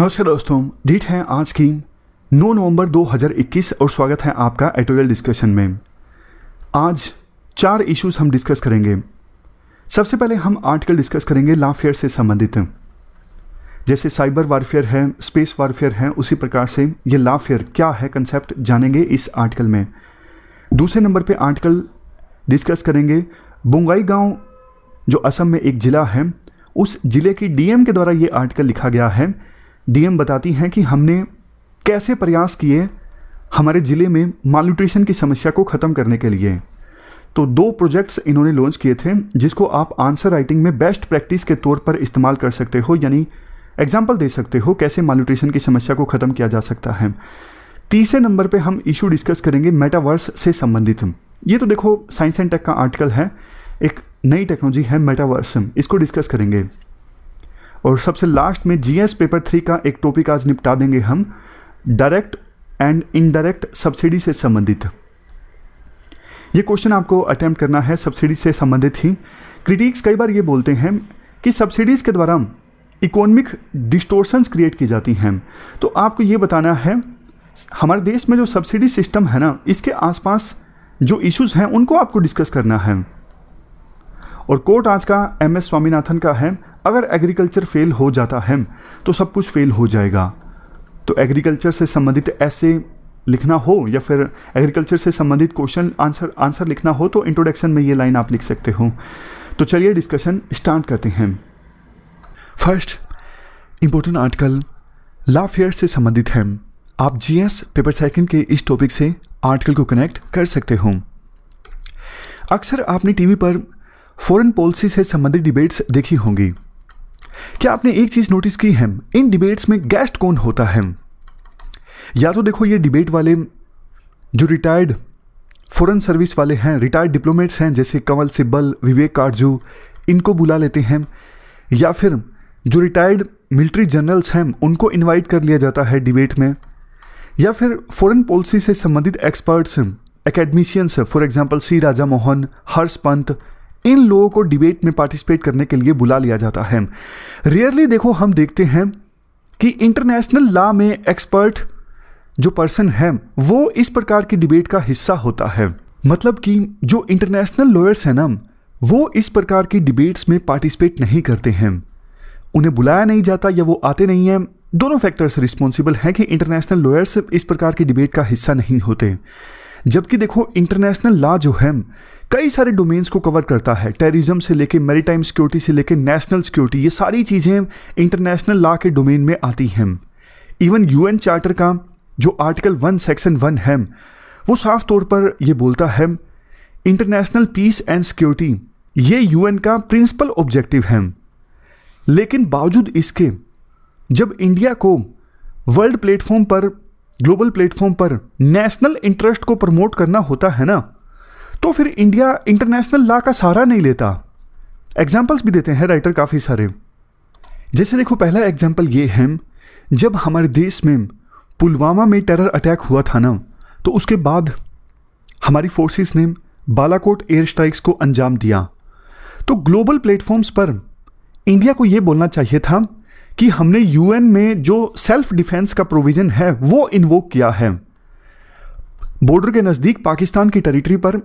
नमस्कार दोस्तों, डेट है आज की 9 नवंबर 2021 और स्वागत है आपका एडिटोरियल डिस्कशन में। आज 4 इश्यूज हम डिस्कस करेंगे। सबसे पहले हम आर्टिकल डिस्कस करेंगे लॉफेयर से संबंधित। जैसे साइबर वारफेयर है, स्पेस वारफेयर है, उसी प्रकार से ये लॉफेयर क्या है कंसेप्ट जानेंगे इस आर्टिकल में। दूसरे नंबर पे आर्टिकल डिस्कस करेंगे बोंगाईगांव जो असम में एक ज़िला है, उस ज़िले की डीएम के द्वारा ये आर्टिकल लिखा गया है। डीएम बताती हैं कि हमने कैसे प्रयास किए हमारे ज़िले में मालन्यूट्रिशन की समस्या को ख़त्म करने के लिए। तो 2 प्रोजेक्ट्स इन्होंने लॉन्च किए थे जिसको आप आंसर राइटिंग में बेस्ट प्रैक्टिस के तौर पर इस्तेमाल कर सकते हो, यानी एग्जाम्पल दे सकते हो कैसे मालन्यूट्रिशन की समस्या को ख़त्म किया जा सकता है। तीसरे नंबर पे हम इशू डिस्कस करेंगे मेटावर्स से संबंधित। ये तो देखो साइंस एंड टेक का आर्टिकल है, एक नई टेक्नोलॉजी है मेटावर्स, इसको डिस्कस करेंगे। और सबसे लास्ट में जीएस पेपर 3 का एक टॉपिक आज निपटा देंगे हम, डायरेक्ट एंड इनडायरेक्ट सब्सिडी से संबंधित। ये क्वेश्चन आपको अटेम्प्ट करना है सब्सिडी से संबंधित ही। क्रिटिक्स कई बार ये बोलते हैं कि सब्सिडीज़ के द्वारा इकोनॉमिक डिस्टोर्शंस क्रिएट की जाती हैं। तो आपको ये बताना है हमारे देश में जो सब्सिडी सिस्टम है ना, इसके आसपास जो इश्यूज़ हैं उनको आपको डिस्कस करना है। और कोट आज का एमएस स्वामीनाथन का है, अगर एग्रीकल्चर फेल हो जाता है तो सब कुछ फेल हो जाएगा। तो एग्रीकल्चर से संबंधित ऐसे लिखना हो या फिर एग्रीकल्चर से संबंधित क्वेश्चन आंसर लिखना हो तो इंट्रोडक्शन में ये लाइन आप लिख सकते हो। तो चलिए डिस्कशन स्टार्ट करते हैं। फर्स्ट इंपॉर्टेंट आर्टिकल लॉफेयर से संबंधित है। आप जीएस पेपर 2 के इस टॉपिक से आर्टिकल को कनेक्ट कर सकते हो। अक्सर आपने टीवी पर फॉरेन पॉलिसी से संबंधित डिबेट्स देखी होंगी। क्या आपने एक चीज़ नोटिस की है, इन डिबेट्स में गेस्ट कौन होता है? या तो देखो ये डिबेट वाले जो रिटायर्ड फॉरेन सर्विस वाले हैं, रिटायर्ड डिप्लोमेट्स हैं, जैसे कंवल सिब्बल, विवेक काटजू, इनको बुला लेते हैं, या फिर जो रिटायर्ड मिलिट्री जनरल्स हैं उनको इनवाइट कर लिया जाता है डिबेट में, या फिर फॉरेन पॉलिसी से संबंधित एक्सपर्ट्स, एकेडमिशियंस, फॉर एग्जाम्पल सी राजा मोहन, हर्ष पंत, इन लोगों को डिबेट में पार्टिसिपेट करने के लिए बुला लिया जाता है। रेयरली देखो हम देखते हैं कि इंटरनेशनल लॉ में एक्सपर्ट जो पर्सन है वो इस प्रकार की डिबेट का हिस्सा होता है। मतलब कि जो इंटरनेशनल लॉयर्स हैं ना, वो इस प्रकार की डिबेट्स में पार्टिसिपेट नहीं करते हैं, उन्हें बुलाया नहीं जाता या वो आते नहीं हैं। दोनों फैक्टर्स रिस्पॉन्सिबल हैं कि इंटरनेशनल लॉयर्स इस प्रकार की डिबेट का हिस्सा नहीं होते। जबकि देखो इंटरनेशनल लॉ जो है कई सारे डोमेन्स को कवर करता है, टेररिज्म से लेके मैरीटाइम सिक्योरिटी से लेके नेशनल सिक्योरिटी, ये सारी चीज़ें इंटरनेशनल लॉ के डोमेन में आती हैं। इवन यूएन चार्टर का जो आर्टिकल 1 सेक्शन 1 है वो साफ तौर पर ये बोलता है इंटरनेशनल पीस एंड सिक्योरिटी ये यूएन का प्रिंसिपल ऑब्जेक्टिव है। लेकिन बावजूद इसके जब इंडिया को वर्ल्ड प्लेटफॉर्म पर, ग्लोबल प्लेटफॉर्म पर नेशनल इंटरेस्ट को प्रमोट करना होता है ना, तो फिर इंडिया इंटरनेशनल लॉ का सहारा नहीं लेता। एग्जाम्पल्स भी देते हैं राइटर काफ़ी सारे। जैसे देखो पहला एग्जाम्पल ये है, जब हमारे देश में पुलवामा में टेरर अटैक हुआ था ना, तो उसके बाद हमारी फोर्सेस ने बालाकोट एयर स्ट्राइक्स को अंजाम दिया। तो ग्लोबल प्लेटफॉर्म्स पर इंडिया को ये बोलना चाहिए था कि हमने यूएन में जो सेल्फ डिफेंस का प्रोविज़न है वो इन्वोक किया है। बॉर्डर के नज़दीक पाकिस्तान की टेरिटरी पर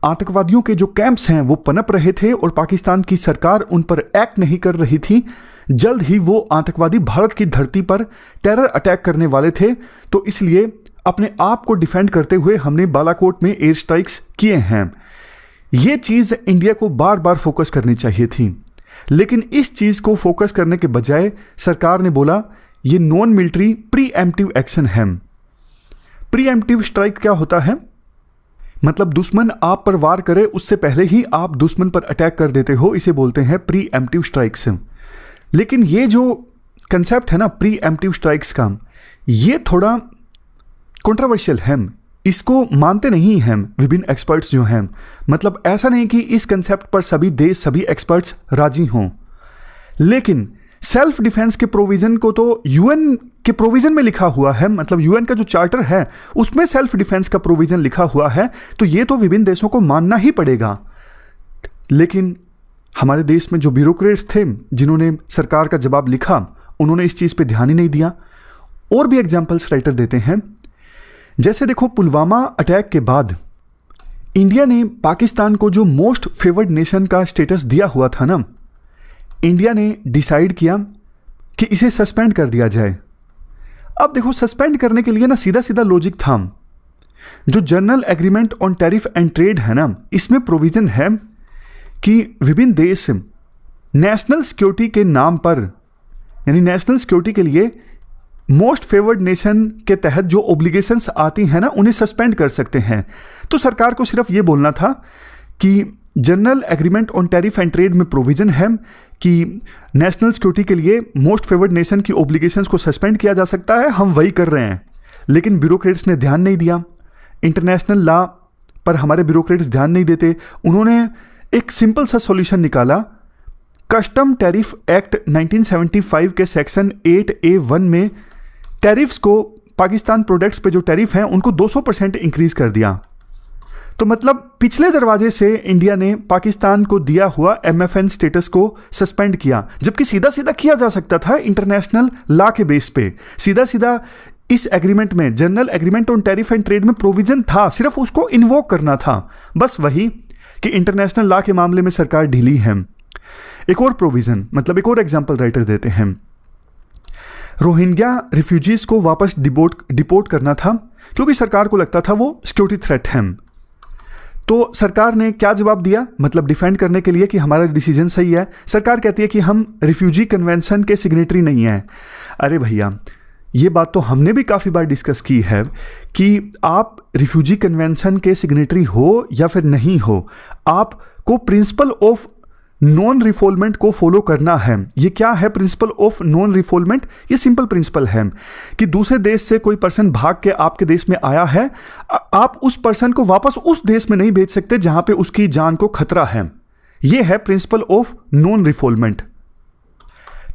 आतंकवादियों के जो कैंप्स हैं वो पनप रहे थे और पाकिस्तान की सरकार उन पर एक्ट नहीं कर रही थी। जल्द ही वो आतंकवादी भारत की धरती पर टेरर अटैक करने वाले थे, तो इसलिए अपने आप को डिफेंड करते हुए हमने बालाकोट में एयर स्ट्राइक्स किए हैं। ये चीज़ इंडिया को बार बार फोकस करनी चाहिए थी, लेकिन इस चीज़ को फोकस करने के बजाय सरकार ने बोला ये non military pre emptive action है। प्री एम्प्टिव स्ट्राइक क्या होता है? मतलब दुश्मन आप पर वार करे उससे पहले ही आप दुश्मन पर अटैक कर देते हो, इसे बोलते हैं प्री एम्प्टिव स्ट्राइक्स। लेकिन ये जो कंसेप्ट है ना प्री एम्प्टिव स्ट्राइक्स का, ये थोड़ा कंट्रोवर्शियल है, इसको मानते नहीं हैं विभिन्न एक्सपर्ट्स जो हैं। मतलब ऐसा नहीं कि इस कंसेप्ट पर सभी देश, सभी एक्सपर्ट्स राजी हों, लेकिन सेल्फ डिफेंस के प्रोविज़न को तो यूएन के प्रोविज़न में लिखा हुआ है। मतलब यूएन का जो चार्टर है उसमें सेल्फ डिफेंस का प्रोविज़न लिखा हुआ है, तो ये तो विभिन्न देशों को मानना ही पड़ेगा। लेकिन हमारे देश में जो ब्यूरोक्रेट्स थे जिन्होंने सरकार का जवाब लिखा, उन्होंने इस चीज़ पे ध्यान ही नहीं दिया। और भी एग्जाम्पल्स राइटर देते हैं, जैसे देखो पुलवामा अटैक के बाद इंडिया ने पाकिस्तान को जो मोस्ट फेवर्ड नेशन का स्टेटस दिया हुआ था ना, इंडिया ने डिसाइड किया कि इसे सस्पेंड कर दिया जाए। अब देखो सस्पेंड करने के लिए ना सीधा सीधा लॉजिक था, जो general agreement on tariff and trade है ना, इसमें प्रोविजन है कि विभिन्न देश नेशनल सिक्योरिटी के नाम पर, यानी नेशनल सिक्योरिटी के लिए मोस्ट फेवर्ड नेशन के तहत जो ओब्लिगेशंस आती हैं ना, उन्हें सस्पेंड कर सकते हैं। तो सरकार को सिर्फ ये बोलना था कि general agreement on tariff and trade में प्रोविजन है कि नेशनल सिक्योरिटी के लिए मोस्ट फेवर्ड नेशन की ओब्लिगेशंस को सस्पेंड किया जा सकता है, हम वही कर रहे हैं। लेकिन ब्यूरोक्रेट्स ने ध्यान नहीं दिया, इंटरनेशनल लॉ पर हमारे ब्यूरोक्रेट्स ध्यान नहीं देते। उन्होंने एक सिंपल सा सॉल्यूशन निकाला, कस्टम टैरिफ एक्ट 1975 के सेक्शन 8A1 में टैरिफ्स को, पाकिस्तान प्रोडक्ट्स पे जो टैरिफ हैं उनको 200% इंक्रीज कर दिया। तो मतलब पिछले दरवाजे से इंडिया ने पाकिस्तान को दिया हुआ MFN स्टेटस को सस्पेंड किया, जबकि सीधा सीधा किया जा सकता था इंटरनेशनल लॉ के बेस पे। सीधा सीधा इस एग्रीमेंट में, general agreement on tariff and trade में प्रोविजन था, सिर्फ उसको इन्वोक करना था। बस वही कि इंटरनेशनल लॉ के मामले में सरकार ढीली है। एक और प्रोविजन, मतलब एक और एग्जांपल राइटर देते हैं, रोहिंग्या रिफ्यूजीज को वापस डिपोर्ट करना था, क्योंकि सरकार को लगता था वो सिक्योरिटी थ्रेट है। तो सरकार ने क्या जवाब दिया, मतलब डिफेंड करने के लिए कि हमारा डिसीजन सही है, सरकार कहती है कि हम रिफ्यूजी कन्वेंशन के सिग्नेटरी नहीं हैं। अरे भैया, ये बात तो हमने भी काफ़ी बार डिस्कस की है कि आप रिफ्यूजी कन्वेंशन के सिग्नेटरी हो या फिर नहीं हो, आपको प्रिंसिपल ऑफ नॉन रिफोलमेंट को फॉलो करना है। ये क्या है प्रिंसिपल ऑफ नॉन रिफोलमेंट? ये सिंपल प्रिंसिपल है कि दूसरे देश से कोई पर्सन भाग के आपके देश में आया है, आप उस पर्सन को वापस उस देश में नहीं भेज सकते जहां पे उसकी जान को खतरा है। ये है प्रिंसिपल ऑफ नॉन रिफोलमेंट।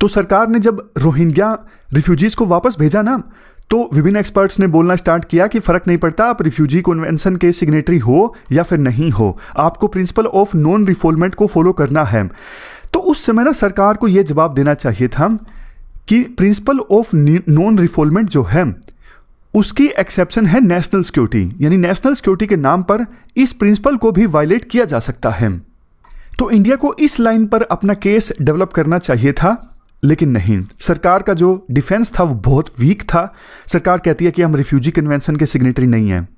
तो सरकार ने जब रोहिंग्या रिफ्यूजीज को वापस भेजा ना, तो विभिन्न एक्सपर्ट्स ने बोलना स्टार्ट किया कि फर्क नहीं पड़ता आप रिफ्यूजी कन्वेंशन के सिग्नेटरी हो या फिर नहीं हो, आपको प्रिंसिपल ऑफ नॉन रिफोलमेंट को फॉलो करना है। तो उस समय ना सरकार को यह जवाब देना चाहिए था कि प्रिंसिपल ऑफ नॉन रिफोलमेंट जो है उसकी एक्सेप्शन है नेशनल सिक्योरिटी, यानी नेशनल सिक्योरिटी के नाम पर इस प्रिंसिपल को भी वायलेट किया जा सकता है। तो इंडिया को इस लाइन पर अपना केस डेवलप करना चाहिए था, लेकिन नहीं, सरकार का जो डिफेंस था वो बहुत वीक था। सरकार कहती है कि हम रिफ्यूजी कन्वेंशन के सिग्नेटरी नहीं हैं।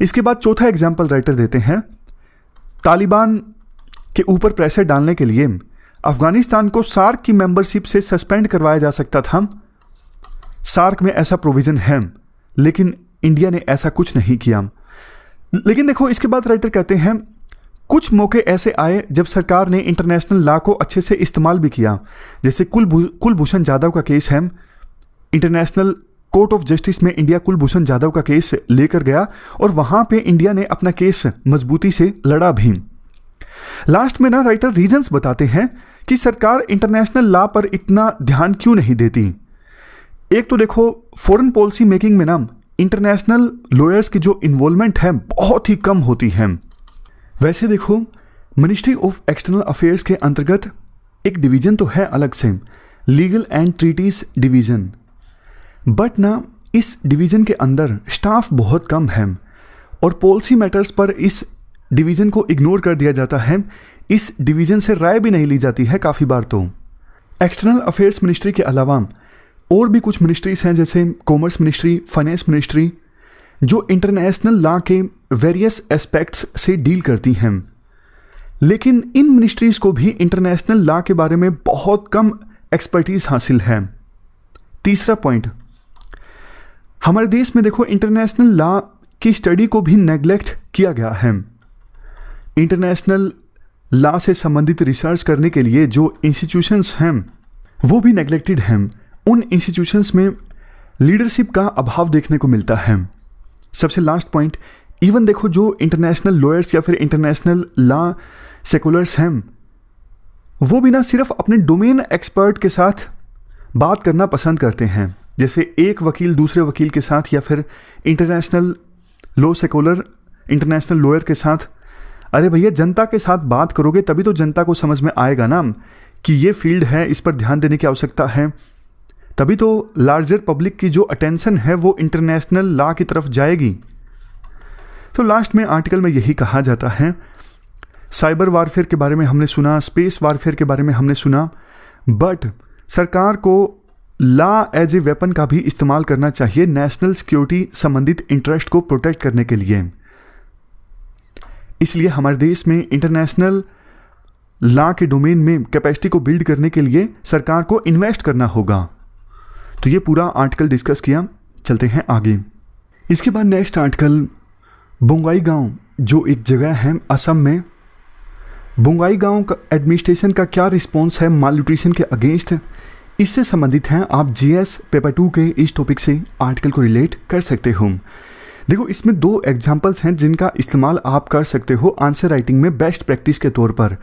इसके बाद चौथा एग्जाम्पल राइटर देते हैं, तालिबान के ऊपर प्रेशर डालने के लिए अफगानिस्तान को सार्क की मेंबरशिप से सस्पेंड करवाया जा सकता था। सार्क में ऐसा प्रोविजन है, लेकिन इंडिया ने ऐसा कुछ नहीं किया। लेकिन देखो, इसके बाद राइटर कहते हैं कुछ मौके ऐसे आए जब सरकार ने इंटरनेशनल लॉ को अच्छे से इस्तेमाल भी किया। जैसे कुलभूषण जाधव का केस है, इंटरनेशनल कोर्ट ऑफ जस्टिस में इंडिया कुलभूषण जाधव का केस लेकर गया और वहां पे इंडिया ने अपना केस मजबूती से लड़ा भी। लास्ट में ना राइटर रीजंस बताते हैं कि सरकार इंटरनेशनल लॉ पर इतना ध्यान क्यों नहीं देती। एक तो देखो, फॉरेन पॉलिसी मेकिंग में ना इंटरनेशनल लॉयर्स की जो इन्वॉल्वमेंट है बहुत ही कम होती है। वैसे देखो, मिनिस्ट्री ऑफ एक्सटर्नल अफेयर्स के अंतर्गत एक डिवीज़न तो है अलग से, legal and treaties division, but ना इस डिवीज़न के अंदर स्टाफ बहुत कम है और पॉलिसी मैटर्स पर इस डिवीज़न को इग्नोर कर दिया जाता है। इस डिवीज़न से राय भी नहीं ली जाती है काफ़ी बार। तो एक्सटर्नल अफेयर्स मिनिस्ट्री के अलावा और भी कुछ मिनिस्ट्रीज हैं, जैसे कॉमर्स मिनिस्ट्री, फाइनेंस मिनिस्ट्री, जो इंटरनेशनल लॉ के वेरियस एस्पेक्ट्स से डील करती हैं। लेकिन इन मिनिस्ट्रीज़ को भी इंटरनेशनल लॉ के बारे में बहुत कम एक्सपर्टीज़ हासिल है। तीसरा पॉइंट, हमारे देश में देखो इंटरनेशनल लॉ की स्टडी को भी नेग्लेक्ट किया गया है। इंटरनेशनल लॉ से संबंधित रिसर्च करने के लिए जो इंस्टीट्यूशंस हैं वो भी नेग्लेक्टेड हैं। उन इंस्टीट्यूशंस में लीडरशिप का अभाव देखने को मिलता है। सबसे लास्ट पॉइंट, इवन देखो जो इंटरनेशनल लॉयर्स या फिर इंटरनेशनल लॉ सेकुलर्स हैं वो भी ना सिर्फ अपने डोमेन एक्सपर्ट के साथ बात करना पसंद करते हैं। जैसे एक वकील दूसरे वकील के साथ या फिर international law secular international lawyer के साथ। अरे भैया, जनता के साथ बात करोगे तभी तो जनता को समझ में आएगा ना कि ये फील्ड है, इस पर ध्यान देने की आवश्यकता है। तभी तो लार्जर पब्लिक की जो अटेंशन है वो इंटरनेशनल लॉ की तरफ जाएगी। तो लास्ट में आर्टिकल में यही कहा जाता है, साइबर वारफेयर के बारे में हमने सुना, स्पेस वारफेयर के बारे में हमने सुना, बट सरकार को लॉ एज ए वेपन का भी इस्तेमाल करना चाहिए नेशनल सिक्योरिटी संबंधित इंटरेस्ट को प्रोटेक्ट करने के लिए। इसलिए हमारे देश में इंटरनेशनल लॉ के डोमेन में कैपेसिटी को बिल्ड करने के लिए सरकार को इन्वेस्ट करना होगा। तो ये पूरा आर्टिकल डिस्कस किया, चलते हैं आगे। इसके बाद नेक्स्ट आर्टिकल, बोंगाईगांव जो एक जगह है असम में, बोंगाईगांव का एडमिनिस्ट्रेशन का क्या रिस्पॉन्स है माल न्यूट्रिशन के अगेंस्ट, इससे संबंधित हैं। आप जीएस पेपर 2 के इस टॉपिक से आर्टिकल को रिलेट कर सकते हो। देखो इसमें 2 एग्जाम्पल्स हैं जिनका इस्तेमाल आप कर सकते हो आंसर राइटिंग में बेस्ट प्रैक्टिस के तौर पर।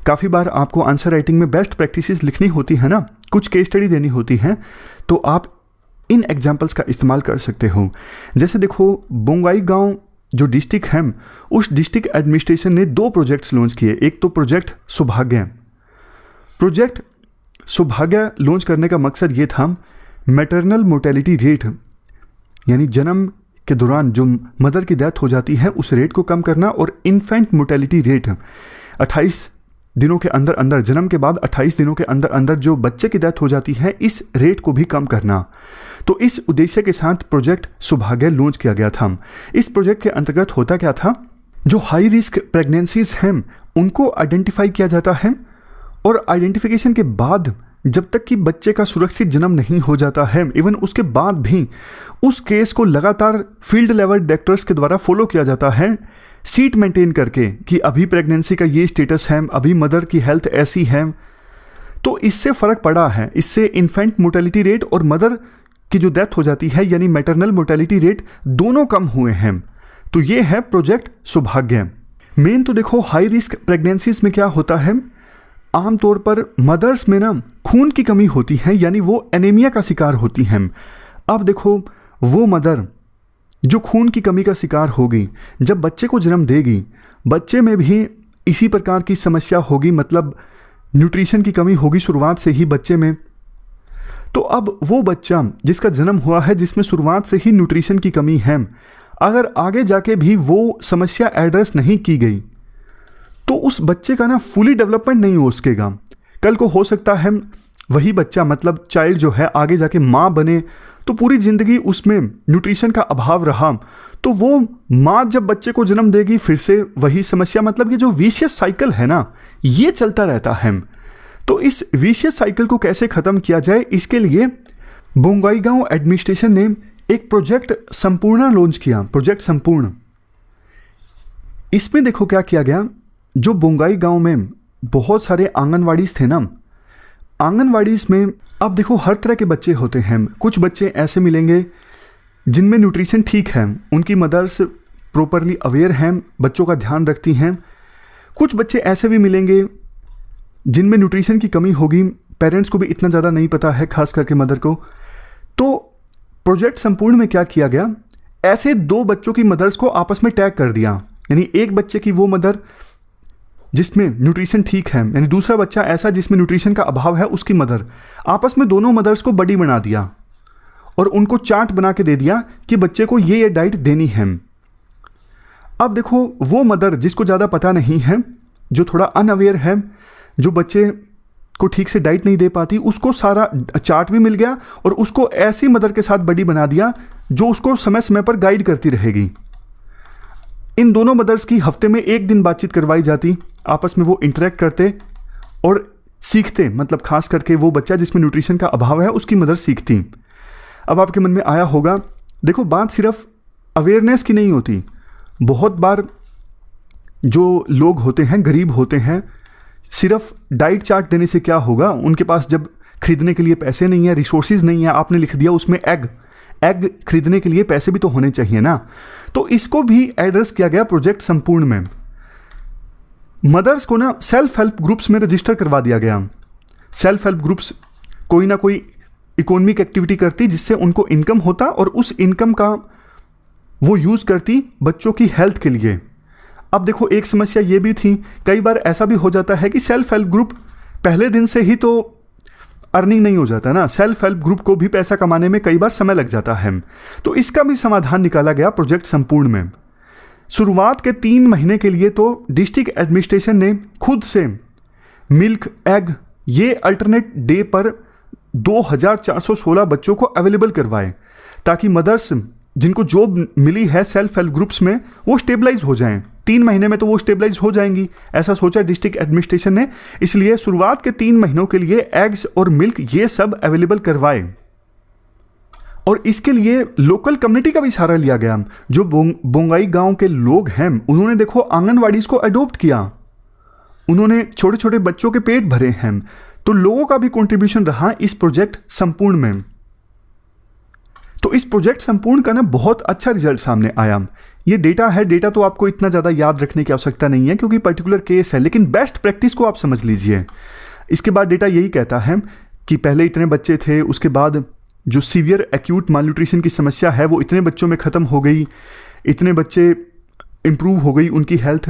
काफ़ी बार आपको आंसर राइटिंग में बेस्ट प्रैक्टिसेस लिखनी होती है ना, कुछ केस स्टडी देनी होती है, तो आप इन एग्जाम्पल्स का इस्तेमाल कर सकते हो। जैसे देखो बोंगाईगांव जो डिस्ट्रिक्ट है, उस डिस्ट्रिक्ट एडमिनिस्ट्रेशन ने 2 प्रोजेक्ट्स लॉन्च किए। एक तो प्रोजेक्ट सौभाग्य लॉन्च करने का मकसद ये था, मैटरनल मोर्टेलिटी रेट यानी जन्म के दौरान जो मदर की डेथ हो जाती है उस रेट को कम करना, और इन्फेंट मोर्टेलिटी रेट 28 दिनों के अंदर अंदर, जन्म के बाद 28 दिनों के अंदर अंदर जो बच्चे की डेथ हो जाती है, इस रेट को भी कम करना। तो इस उद्देश्य के साथ प्रोजेक्ट सौभाग्य लॉन्च किया गया था। इस प्रोजेक्ट के अंतर्गत होता क्या था, जो हाई रिस्क प्रेगनेंसीज हैं उनको आइडेंटिफाई किया जाता है, और आइडेंटिफिकेशन के बाद जब तक कि बच्चे का सुरक्षित जन्म नहीं हो जाता है, इवन उसके बाद भी उस केस को लगातार फील्ड लेवल डॉक्टर्स के द्वारा फॉलो किया जाता है, सीट मेंटेन करके कि अभी प्रेगनेंसी का ये स्टेटस है, अभी मदर की हेल्थ ऐसी है। तो इससे फ़र्क पड़ा है, इससे इन्फेंट मोर्टेलिटी रेट और मदर की जो डेथ हो जाती है यानी मैटरनल मोर्टेलिटी रेट दोनों कम हुए हैं। तो ये है प्रोजेक्ट सौभाग्य। मेन तो देखो हाई रिस्क प्रेगनेंसीज में क्या होता है, आमतौर पर मदर्स में ना खून की कमी होती है, यानी वो एनीमिया का शिकार होती हैं। अब देखो वो मदर जो खून की कमी का शिकार होगी, जब बच्चे को जन्म देगी, बच्चे में भी इसी प्रकार की समस्या होगी, मतलब न्यूट्रिशन की कमी होगी शुरुआत से ही बच्चे में। तो अब वो बच्चा जिसका जन्म हुआ है, जिसमें शुरुआत से ही न्यूट्रिशन की कमी है, अगर आगे जाके भी वो समस्या एड्रेस नहीं की गई तो उस बच्चे का ना फुली डेवलपमेंट नहीं हो सकेगा। कल को हो सकता है वही बच्चा, मतलब चाइल्ड जो है, आगे जाके माँ बने, तो पूरी ज़िंदगी उसमें न्यूट्रिशन का अभाव रहा, तो वो माँ जब बच्चे को जन्म देगी फिर से वही समस्या, मतलब ये जो विशियस साइकिल है ना, ये चलता रहता है। तो इस विशियस साइकिल को कैसे ख़त्म किया जाए, इसके लिए बोंगाईगांव एडमिनिस्ट्रेशन ने एक प्रोजेक्ट संपूर्ण लॉन्च किया। प्रोजेक्ट संपूर्ण, इसमें देखो क्या किया गया, जो बोंगाईगांव में बहुत सारे आंगनवाड़ीज़ थे ना, आंगनवाड़ीज़ में अब देखो हर तरह के बच्चे होते हैं। कुछ बच्चे ऐसे मिलेंगे जिनमें न्यूट्रिशन ठीक है, उनकी मदर्स प्रॉपरली अवेयर हैं, बच्चों का ध्यान रखती हैं। कुछ बच्चे ऐसे भी मिलेंगे जिनमें न्यूट्रिशन की कमी होगी, पेरेंट्स को भी इतना ज़्यादा नहीं पता है, खास करके मदर को। तो प्रोजेक्ट संपूर्ण में क्या किया गया, ऐसे 2 बच्चों की मदर्स को आपस में टैग कर दिया, यानी एक बच्चे की वो मदर जिसमें न्यूट्रिशन ठीक है, यानी दूसरा बच्चा ऐसा जिसमें न्यूट्रिशन का अभाव है, उसकी मदर। आपस में दोनों मदर्स को बडी बना दिया और उनको चार्ट बना के दे दिया कि बच्चे को ये डाइट देनी है। अब देखो वो मदर जिसको ज़्यादा पता नहीं है, जो थोड़ा अनअवेयर है, जो बच्चे को ठीक से डाइट नहीं दे पाती, उसको सारा चार्ट भी मिल गया और उसको ऐसी मदर के साथ बडी बना दिया जो उसको समय समय पर गाइड करती रहेगी। इन दोनों मदर्स की हफ्ते में 1 दिन बातचीत करवाई जाती, आपस में वो इंटरेक्ट करते और सीखते, मतलब खास करके वो बच्चा जिसमें न्यूट्रिशन का अभाव है उसकी मदर सीखती। अब आपके मन में आया होगा, देखो बात सिर्फ अवेयरनेस की नहीं होती, बहुत बार जो लोग होते हैं, गरीब होते हैं, सिर्फ डाइट चार्ट देने से क्या होगा, उनके पास जब खरीदने के लिए पैसे नहीं है, रिसोर्सेज नहीं है, आपने लिख दिया उसमें एग खरीदने के लिए पैसे भी तो होने चाहिए ना। तो इसको भी एड्रेस किया गया प्रोजेक्ट संपूर्ण में। मदर्स को ना सेल्फ हेल्प ग्रुप्स में रजिस्टर करवा दिया गया। सेल्फ हेल्प ग्रुप्स कोई ना कोई इकोनॉमिक एक्टिविटी करती जिससे उनको इनकम होता और उस इनकम का वो यूज़ करती बच्चों की हेल्थ के लिए। अब देखो एक समस्या ये भी थी, कई बार ऐसा भी हो जाता है कि सेल्फ हेल्प ग्रुप पहले दिन से ही तो अर्निंग नहीं हो जाता ना, सेल्फ हेल्प ग्रुप को भी पैसा कमाने में कई बार समय लग जाता है। तो इसका भी समाधान निकाला गया प्रोजेक्ट संपूर्ण में। शुरुआत के 3 महीने के लिए तो डिस्ट्रिक्ट एडमिनिस्ट्रेशन ने खुद से मिल्क, एग ये अल्टरनेट डे पर 2416 बच्चों को अवेलेबल करवाए, ताकि मदर्स जिनको जॉब मिली है सेल्फ हेल्प ग्रुप्स में वो स्टेबलाइज हो जाएं। 3 महीने में तो वो स्टेबलाइज हो जाएंगी, ऐसा सोचा डिस्ट्रिक्ट एडमिनिस्ट्रेशन ने। इसलिए शुरुआत के 3 महीनों के लिए एग्स और मिल्क ये सब अवेलेबल करवाए। और इसके लिए लोकल कम्युनिटी का भी सहारा लिया गया। जो बोंगाई गांव के लोग हैं उन्होंने देखो आंगनवाड़ीज को अडॉप्ट किया, उन्होंने छोटे छोटे बच्चों के पेट भरे हैं। तो लोगों का भी कंट्रीब्यूशन रहा इस प्रोजेक्ट संपूर्ण में। तो इस प्रोजेक्ट संपूर्ण का ना बहुत अच्छा रिजल्ट सामने आया। ये डेटा है, डेटा तो आपको इतना ज़्यादा याद रखने की आवश्यकता नहीं है क्योंकि पर्टिकुलर केस है, लेकिन बेस्ट प्रैक्टिस को आप समझ लीजिए। इसके बाद डेटा यही कहता है कि पहले इतने बच्चे थे, उसके बाद जो सीवियर एक्यूट मालन्यूट्रिशन की समस्या है वो इतने बच्चों में ख़त्म हो गई, इतने बच्चे इंप्रूव हो गई उनकी हेल्थ।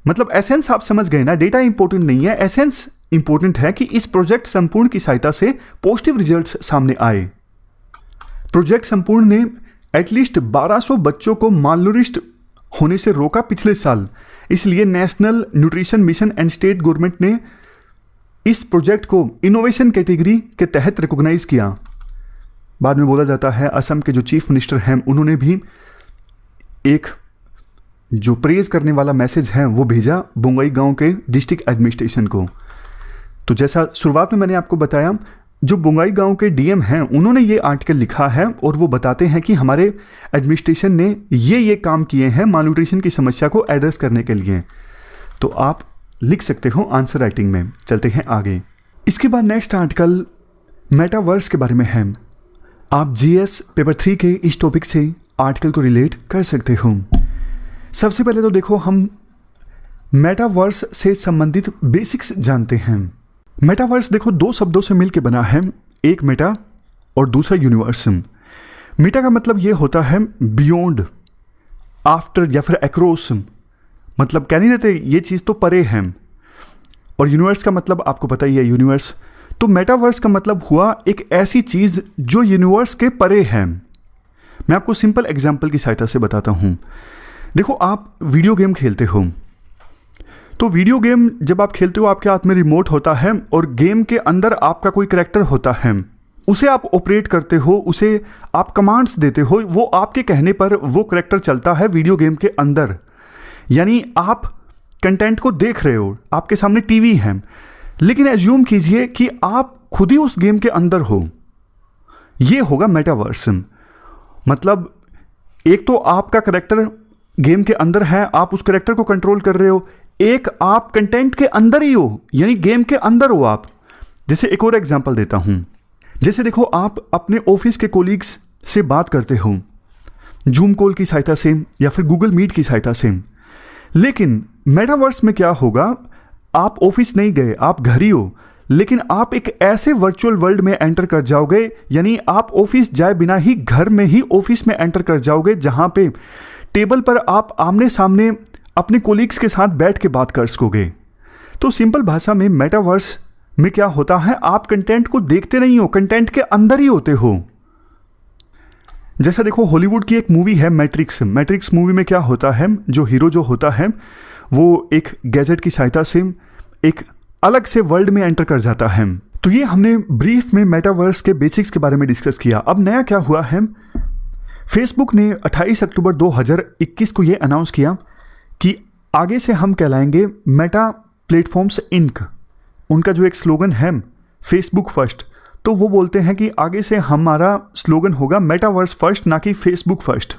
मतलब एसेंस आप समझ गए ना, डेटा इंपॉर्टेंट नहीं है, एसेंस इंपॉर्टेंट है कि इस प्रोजेक्ट संपूर्ण की सहायता से पॉजिटिव रिजल्ट्स सामने आए। प्रोजेक्ट संपूर्ण ने एटलीस्ट 1200 बच्चों को मालनूरिश्ड होने से रोका पिछले साल। इसलिए national nutrition mission and state government ने इस प्रोजेक्ट को इनोवेशन कैटेगरी के तहत रिकॉग्नाइज किया। बाद में बोला जाता है असम के जो चीफ मिनिस्टर हैं उन्होंने भी एक जो प्रेज करने वाला मैसेज है वो भेजा बोंगाई गांव के डिस्ट्रिक्ट एडमिनिस्ट्रेशन को। तो जैसा शुरुआत में मैंने आपको बताया, जो बोंगाई गांव के डीएम हैं उन्होंने ये आर्टिकल लिखा है और वो बताते हैं कि हमारे एडमिनिस्ट्रेशन ने ये काम किए हैं मालन्यूट्रिशन की समस्या को एड्रेस करने के लिए। तो आप लिख सकते हो आंसर राइटिंग में। चलते हैं आगे। इसके बाद नेक्स्ट आर्टिकल मेटावर्स के बारे में है। आप जीएस पेपर 3 के इस टॉपिक से आर्टिकल को रिलेट कर सकते हो। सबसे पहले तो देखो हम मेटावर्स से संबंधित बेसिक्स जानते हैं। मेटावर्स देखो 2 शब्दों से मिलकर बना है, एक मेटा और दूसरा यूनिवर्स। मेटा का मतलब ये होता है बियॉन्ड, आफ्टर या फिर अक्रॉस, मतलब कह नहीं देते ये चीज़ तो परे है। और यूनिवर्स का मतलब आपको पता ही है, यूनिवर्स। तो मेटावर्स का मतलब हुआ एक ऐसी चीज़ जो यूनिवर्स के परे है। मैं आपको सिंपल एग्जाम्पल की सहायता से बताता हूँ। देखो आप वीडियो गेम खेलते हो, तो वीडियो गेम जब आप खेलते हो आपके हाथ में रिमोट होता है और गेम के अंदर आपका कोई करैक्टर होता है, उसे आप ऑपरेट करते हो, उसे आप कमांड्स देते हो, वो आपके कहने पर वो करैक्टर चलता है वीडियो गेम के अंदर। यानी आप कंटेंट को देख रहे हो, आपके सामने टीवी है, लेकिन एज्यूम कीजिए कि आप खुद ही उस गेम के अंदर हो। ये होगा मेटावर्स। मतलब एक तो आपका करैक्टर गेम के अंदर है, आप उस करैक्टर को कंट्रोल कर रहे हो, एक आप कंटेंट के अंदर ही हो, यानी गेम के अंदर हो आप। जैसे एक और एग्जांपल देता हूं। जैसे देखो आप अपने ऑफिस के कोलीग्स से बात करते हो जूम कॉल की सहायता से या फिर गूगल मीट की सहायता से, लेकिन मेटावर्स में क्या होगा, आप ऑफिस नहीं गए, आप घर ही हो, लेकिन आप एक ऐसे वर्चुअल वर्ल्ड में एंटर कर जाओगे, यानी आप ऑफिस जाए बिना ही घर में ही ऑफिस में एंटर कर जाओगे, जहां पे टेबल पर आप आमने सामने अपने कोलीग्स के साथ बैठ के बात कर सकोगे। तो सिंपल भाषा में मेटावर्स में क्या होता है, आप कंटेंट को देखते नहीं हो, कंटेंट के अंदर ही होते हो। जैसा देखो हॉलीवुड की एक मूवी है मैट्रिक्स। मैट्रिक्स मूवी में क्या होता है, जो हीरो जो होता है वो एक गैजेट की सहायता से एक अलग से वर्ल्ड में एंटर कर जाता है। तो ये हमने ब्रीफ में मेटावर्स के बेसिक्स के बारे में डिस्कस किया। अब नया क्या हुआ है, फेसबुक ने 28 अक्टूबर 2021 को ये अनाउंस किया कि आगे से हम कहलाएंगे मेटा प्लेटफॉर्म्स इंक। उनका जो एक स्लोगन है फेसबुक फर्स्ट, तो वो बोलते हैं कि आगे से हमारा स्लोगन होगा मेटावर्स फर्स्ट, ना कि फेसबुक फर्स्ट।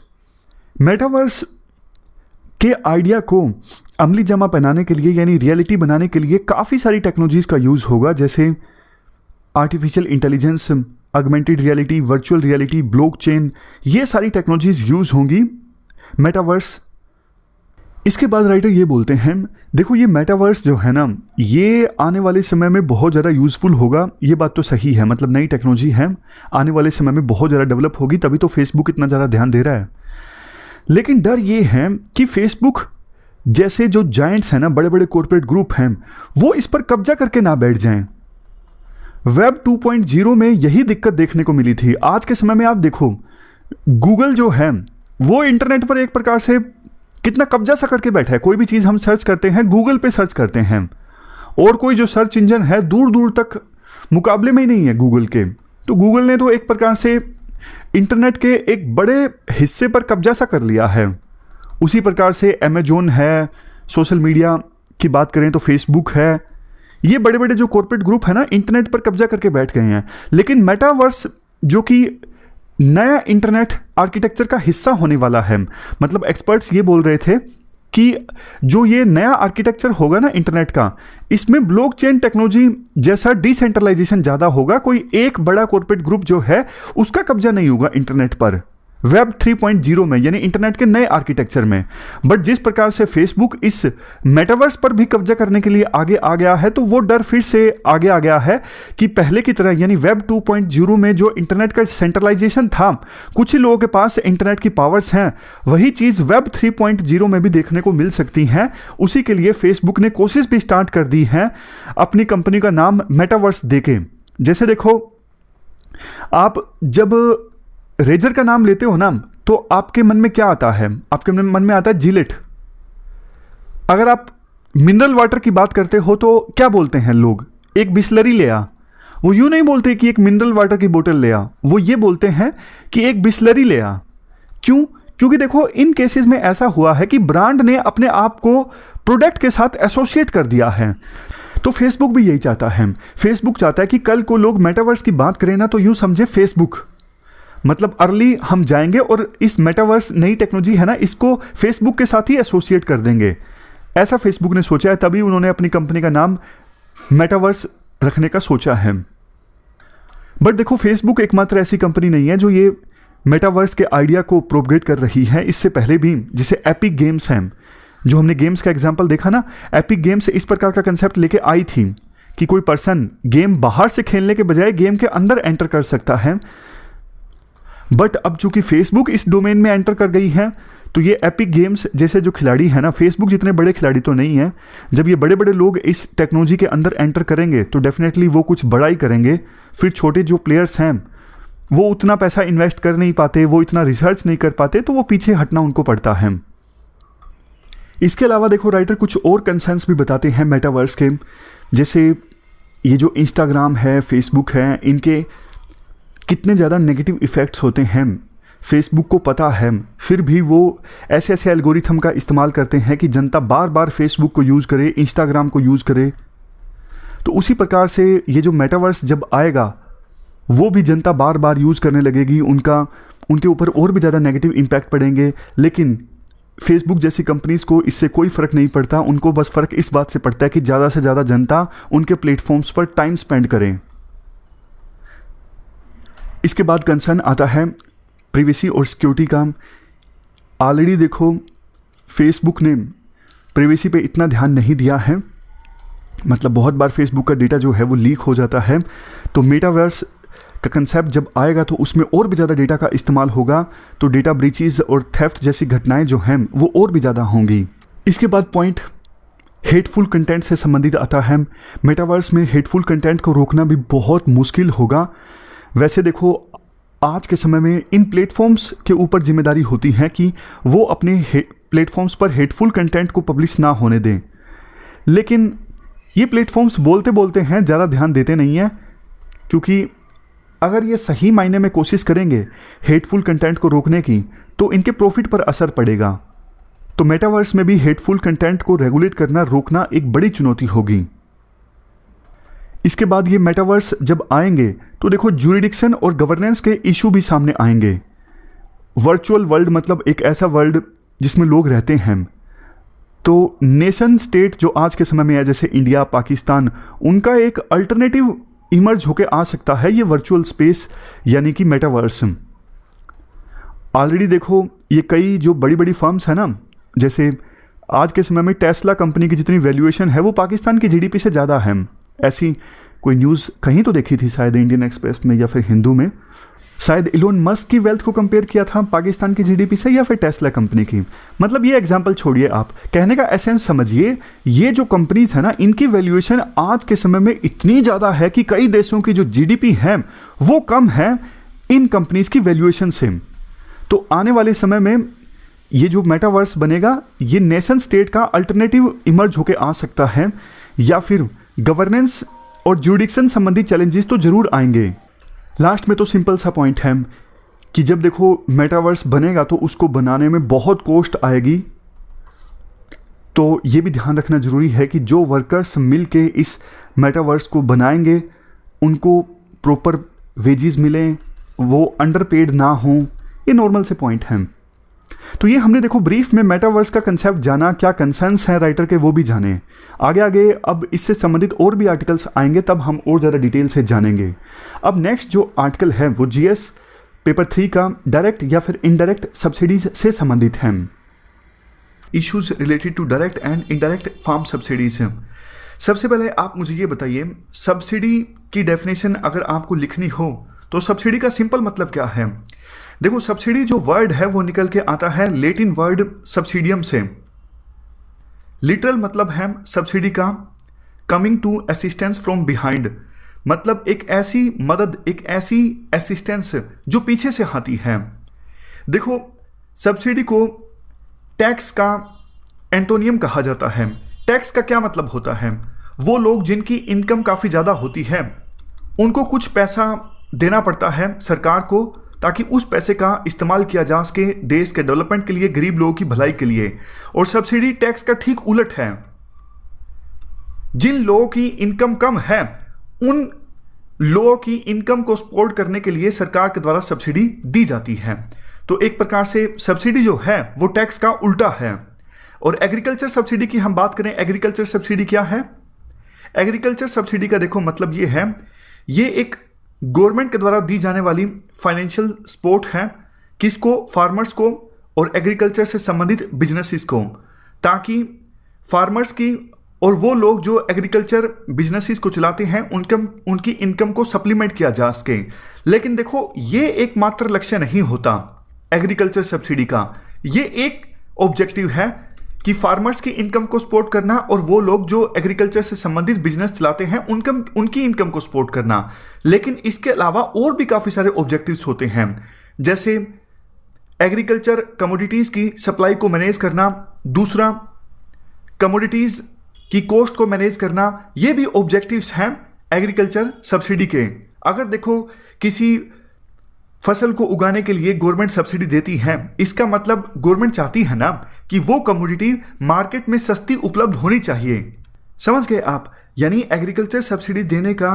मेटावर्स के आइडिया को अमली जमा पहनाने के लिए यानी रियलिटी बनाने के लिए काफ़ी सारी टेक्नोलॉजीज़ का यूज़ होगा, जैसे artificial intelligence, augmented reality, virtual reality, blockchain, ये सारी टेक्नोलॉजीज़ यूज़ होंगी मेटावर्स। इसके बाद राइटर ये बोलते हैं, देखो ये मेटावर्स जो है ना, ये आने वाले समय में बहुत ज़्यादा यूज़फुल होगा। ये बात तो सही है, मतलब नई टेक्नोलॉजी है, आने वाले समय में बहुत ज़्यादा डेवलप होगी, तभी तो फेसबुक इतना ज़्यादा ध्यान दे रहा है। लेकिन डर ये है कि फेसबुक जैसे जो जायंट्स हैं ना, बड़े बड़े कॉर्पोरेट ग्रुप हैं, वो इस पर कब्जा करके ना बैठ जाएं। वेब 2.0 में यही दिक्कत देखने को मिली थी। आज के समय में आप देखो, गूगल जो है वो इंटरनेट पर एक प्रकार से कितना कब्जा सा करके बैठा है। कोई भी चीज़ हम सर्च करते हैं गूगल पे सर्च करते हैं, और कोई जो सर्च इंजन है दूर दूर तक मुकाबले में ही नहीं है गूगल के। तो गूगल ने तो एक प्रकार से इंटरनेट के एक बड़े हिस्से पर कब्जा सा कर लिया है। उसी प्रकार से अमेजोन है, सोशल मीडिया की बात करें तो फेसबुक है, ये बड़े बड़े जो कॉर्पोरेट ग्रुप है ना इंटरनेट पर कब्जा करके बैठ गए हैं। लेकिन मेटावर्स जो कि नया इंटरनेट आर्किटेक्चर का हिस्सा होने वाला है, मतलब एक्सपर्ट्स ये बोल रहे थे कि जो ये नया आर्किटेक्चर होगा ना इंटरनेट का, इसमें ब्लॉकचेन टेक्नोलॉजी जैसा डिसेंट्रलाइजेशन ज़्यादा होगा। कोई एक बड़ा कॉर्पोरेट ग्रुप जो है उसका कब्जा नहीं होगा इंटरनेट पर वेब 3.0 में, यानी इंटरनेट के नए आर्किटेक्चर में। बट जिस प्रकार से फेसबुक इस मेटावर्स पर भी कब्जा करने के लिए आगे आ गया है, तो वो डर फिर से आगे आ गया है कि पहले की तरह, यानी वेब 2.0 में जो इंटरनेट का सेंट्रलाइजेशन था, कुछ ही लोगों के पास इंटरनेट की पावर्स हैं, वही चीज़ वेब 3.0 में भी देखने को मिल सकती हैं। उसी के लिए फेसबुक ने कोशिश भी स्टार्ट कर दी है अपनी कंपनी का नाम मेटावर्स देके। जैसे देखो, आप जब रेजर का नाम लेते हो ना, तो आपके मन में क्या आता है? आपके मन में आता है जिलेट। अगर आप मिनरल वाटर की बात करते हो तो क्या बोलते हैं लोग? एक बिस्लरी ले आ। वो यूं नहीं बोलते कि एक मिनरल वाटर की बोतल ले आ, वो ये बोलते हैं कि एक बिस्लरी ले आ। क्यों? क्योंकि देखो, इन केसेस में ऐसा हुआ है कि ब्रांड ने अपने आप को प्रोडक्ट के साथ एसोसिएट कर दिया है। तो फेसबुक भी यही चाहता है। फेसबुक चाहता है कि कल को लोग मेटावर्स की बात करें ना, तो यूं समझे फेसबुक मतलब अर्ली हम जाएंगे और इस मेटावर्स नई टेक्नोलॉजी है ना, इसको फेसबुक के साथ ही एसोसिएट कर देंगे। ऐसा फेसबुक ने सोचा है, तभी उन्होंने अपनी कंपनी का नाम मेटावर्स रखने का सोचा है। बट देखो, फेसबुक एकमात्र ऐसी कंपनी नहीं है जो ये मेटावर्स के आइडिया को प्रोपगेट कर रही है। इससे पहले भी जैसे एपिक गेम्स हैं, जो हमने गेम्स का एग्जाम्पल देखा ना, एपिक गेम्स इस प्रकार का कंसेप्ट लेके आई थी कि कोई पर्सन गेम बाहर से खेलने के बजाय गेम के अंदर एंटर कर सकता है। बट अब चूंकि फेसबुक इस डोमेन में एंटर कर गई है, तो ये एपिक गेम्स जैसे जो खिलाड़ी हैं ना, फेसबुक जितने बड़े खिलाड़ी तो नहीं हैं, जब ये बड़े बड़े लोग इस टेक्नोलॉजी के अंदर एंटर करेंगे तो डेफिनेटली वो कुछ बड़ा ही करेंगे। फिर छोटे जो प्लेयर्स हैं वो उतना पैसा इन्वेस्ट कर नहीं पाते, वो इतना रिसर्च नहीं कर पाते, तो वो पीछे हटना उनको पड़ता है। इसके अलावा देखो, राइटर कुछ और कंसर्न्स भी बताते हैं मेटावर्स के, जैसे ये जो इंस्टाग्राम है, फेसबुक है, इनके कितने ज़्यादा नेगेटिव इफ़ेक्ट्स होते हैं फेसबुक को पता है। फिर भी वो ऐसे ऐसे एल्गोरिथम का इस्तेमाल करते हैं कि जनता बार बार फेसबुक को यूज़ करे, इंस्टाग्राम को यूज़ करे। तो उसी प्रकार से ये जो मेटावर्स जब आएगा, वो भी जनता बार बार यूज़ करने लगेगी, उनके ऊपर और भी ज़्यादा नेगेटिव इम्पैक्ट पड़ेंगे। लेकिन फेसबुक जैसी कंपनीज़ को इससे कोई फ़र्क नहीं पड़ता। उनको बस फ़र्क इस बात से पड़ता है कि ज़्यादा से ज़्यादा जनता उनके प्लेटफॉर्म्स पर टाइम स्पेंड करें। इसके बाद कंसर्न आता है प्राइवेसी और सिक्योरिटी का। ऑलरेडी देखो, फेसबुक ने प्राइवेसी पे इतना ध्यान नहीं दिया है, मतलब बहुत बार फेसबुक का डेटा जो है वो लीक हो जाता है। तो मेटावर्स का कंसेप्ट जब आएगा तो उसमें और भी ज़्यादा डेटा का इस्तेमाल होगा, तो डेटा ब्रीचेस और थेफ्ट जैसी घटनाएं जो हैं वो और भी ज़्यादा होंगी। इसके बाद पॉइंट हेटफुल कंटेंट से संबंधित आता है। मेटावर्स में हेटफुल कंटेंट को रोकना भी बहुत मुश्किल होगा। वैसे देखो, आज के समय में इन प्लेटफॉर्म्स के ऊपर जिम्मेदारी होती है कि वो अपने प्लेटफॉर्म्स पर हेटफुल कंटेंट को पब्लिश ना होने दें। लेकिन ये प्लेटफॉर्म्स बोलते बोलते हैं, ज़्यादा ध्यान देते नहीं हैं, क्योंकि अगर ये सही मायने में कोशिश करेंगे हेटफुल कंटेंट को रोकने की, तो इनके प्रॉफिट पर असर पड़ेगा। तो मेटावर्स में भी हेटफुल कंटेंट को रेगुलेट करना, रोकना एक बड़ी चुनौती होगी। इसके बाद ये मेटावर्स जब आएंगे तो देखो, ज्यूरिडिक्शन और गवर्नेंस के इशू भी सामने आएंगे। वर्चुअल वर्ल्ड मतलब एक ऐसा वर्ल्ड जिसमें लोग रहते हैं। तो नेशन स्टेट जो आज के समय में है, जैसे इंडिया, पाकिस्तान, उनका एक अल्टरनेटिव इमर्ज होके आ सकता है ये वर्चुअल स्पेस यानी कि मेटावर्स। ऑलरेडी देखो, ये कई जो बड़ी बड़ी फर्म्स है ना, जैसे आज के समय में टेस्ला कंपनी की जितनी वैल्यूएशन है वो पाकिस्तान की जीडीपी से ज़्यादा है। ऐसी कोई न्यूज़ कहीं तो देखी थी, शायद इंडियन एक्सप्रेस में या फिर हिंदू में, शायद इलोन मस्क की वेल्थ को कंपेयर किया था पाकिस्तान की जीडीपी से या फिर टेस्ला कंपनी की। मतलब ये एग्जांपल छोड़िए, आप कहने का एसेंस समझिए। ये जो कंपनीज है ना, इनकी वैल्यूएशन आज के समय में इतनी ज़्यादा है कि कई देशों की जो जीडीपी है वो कम है इन कंपनीज की वैल्यूएशन से। तो आने वाले समय में ये जो मेटावर्स बनेगा, ये नेशन स्टेट का अल्टरनेटिव इमर्ज होकर आ सकता है, या फिर गवर्नेंस और जुडिक्शन संबंधी चैलेंजेस तो जरूर आएंगे। लास्ट में तो सिंपल सा पॉइंट है कि जब देखो मेटावर्स बनेगा तो उसको बनाने में बहुत कॉस्ट आएगी। तो ये भी ध्यान रखना ज़रूरी है कि जो वर्कर्स मिलके इस मेटावर्स को बनाएंगे उनको प्रॉपर वेजेस मिलें, वो अंडरपेड ना हों। ये नॉर्मल से पॉइंट हैं। तो ये हमने देखो ब्रीफ में मेटावर्स का कंसेप्ट जाना, क्या कंसर्न्स हैं राइटर के वो भी जाने। आगे आगे अब इससे संबंधित और भी आर्टिकल्स आएंगे, तब हम और ज़्यादा डिटेल से जानेंगे। अब नेक्स्ट जो आर्टिकल है वो जीएस पेपर 3 का डायरेक्ट या फिर इनडायरेक्ट सब्सिडीज से संबंधित हैं। Issues related to direct and indirect farm subsidies. सबसे पहले आप मुझे ये बताइए, सब्सिडी की डेफिनेशन अगर आपको लिखनी हो तो सब्सिडी का सिंपल मतलब क्या है। देखो, सब्सिडी जो वर्ड है वो निकल के आता है लेटिन वर्ड सब्सिडियम से। लिटरल मतलब है सब्सिडी का coming to assistance from behind, मतलब एक ऐसी मदद, एक ऐसी असिस्टेंस जो पीछे से आती है। देखो, सब्सिडी को टैक्स का एंटोनियम कहा जाता है। टैक्स का क्या मतलब होता है, वो लोग जिनकी इनकम काफ़ी ज़्यादा होती है उनको कुछ पैसा देना पड़ता है सरकार को, ताकि उस पैसे का इस्तेमाल किया जा सके देश के डेवलपमेंट के लिए, गरीब लोगों की भलाई के लिए। और सब्सिडी टैक्स का ठीक उलट है। जिन लोगों की इनकम कम है उन लोगों की इनकम को सपोर्ट करने के लिए सरकार के द्वारा सब्सिडी दी जाती है। तो एक प्रकार से सब्सिडी जो है वो टैक्स का उल्टा है। और एग्रीकल्चर सब्सिडी की हम बात करें, एग्रीकल्चर सब्सिडी क्या है। एग्रीकल्चर सब्सिडी का देखो मतलब ये है, ये एक गवर्नमेंट के द्वारा दी जाने वाली फाइनेंशियल सपोर्ट है, किसको, फार्मर्स को और एग्रीकल्चर से संबंधित बिजनेसेस को, ताकि फार्मर्स की और वो लोग जो एग्रीकल्चर बिजनेसेस को चलाते हैं उनकी इनकम को सप्लीमेंट किया जा सके। लेकिन देखो, ये एकमात्र लक्ष्य नहीं होता एग्रीकल्चर सब्सिडी का। ये एक ऑब्जेक्टिव है कि फार्मर्स की इनकम को सपोर्ट करना और वो लोग जो एग्रीकल्चर से संबंधित बिजनेस चलाते हैं उनकी इनकम को सपोर्ट करना। लेकिन इसके अलावा और भी काफ़ी सारे ऑब्जेक्टिव्स होते हैं, जैसे एग्रीकल्चर कमोडिटीज़ की सप्लाई को मैनेज करना, दूसरा कमोडिटीज़ की कॉस्ट को मैनेज करना। ये भी ऑब्जेक्टिव्स हैं एग्रीकल्चर सब्सिडी के। अगर देखो किसी फसल को उगाने के लिए गवर्नमेंट सब्सिडी देती है, इसका मतलब गवर्नमेंट चाहती है ना कि वो कमोडिटी मार्केट में सस्ती उपलब्ध होनी चाहिए। समझ गए आप। यानी एग्रीकल्चर सब्सिडी देने का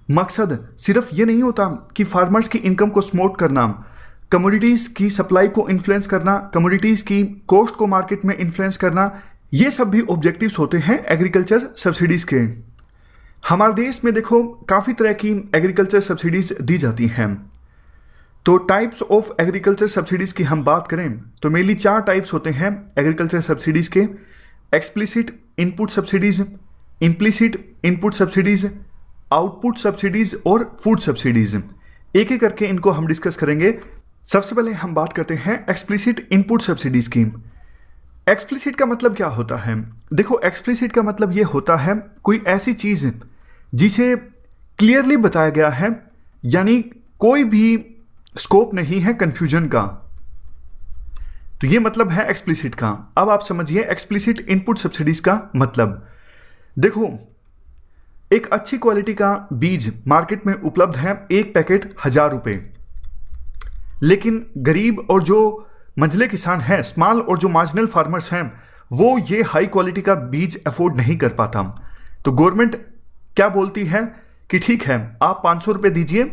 मकसद सिर्फ ये नहीं होता कि फार्मर्स की इनकम को सपोर्ट करना, कमोडिटीज़ की सप्लाई को इन्फ्लुएंस करना, कमोडिटीज़ की कॉस्ट को मार्केट में इन्फ्लुएंस करना। ये सब भी ऑब्जेक्टिव्स होते हैं एग्रीकल्चर सब्सिडीज़ के। हमारे देश में देखो काफ़ी तरह की एग्रीकल्चर सब्सिडीज़ दी जाती हैं। तो टाइप्स ऑफ एग्रीकल्चर सब्सिडीज़ की हम बात करें तो मेनली 4 टाइप्स होते हैं एग्रीकल्चर सब्सिडीज़ के। Explicit input subsidies, implicit input subsidies, output subsidies और फूड सब्सिडीज़। एक एक करके इनको हम डिस्कस करेंगे। सबसे पहले हम बात करते हैं एक्सप्लिसिट इनपुट सब्सिडीज़ की। एक्सप्लिसिट का मतलब क्या होता है। देखो, एक्सप्लिसिट का मतलब ये होता है कोई ऐसी चीज़ जिसे क्लियरली बताया गया है, यानी कोई भी स्कोप नहीं है कंफ्यूजन का। तो ये मतलब है एक्सप्लिसिट का। अब आप समझिए एक्सप्लिसिट इनपुट सब्सिडीज का मतलब। देखो, एक अच्छी क्वालिटी का बीज मार्केट में उपलब्ध है, एक पैकेट 1000 रुपये। लेकिन गरीब और जो मंझले किसान हैं, स्मॉल और जो मार्जिनल फार्मर्स हैं, वो ये हाई क्वालिटी का बीज अफोर्ड नहीं कर पाता। तो गवर्नमेंट क्या बोलती है कि ठीक है, आप 500 रुपये दीजिए,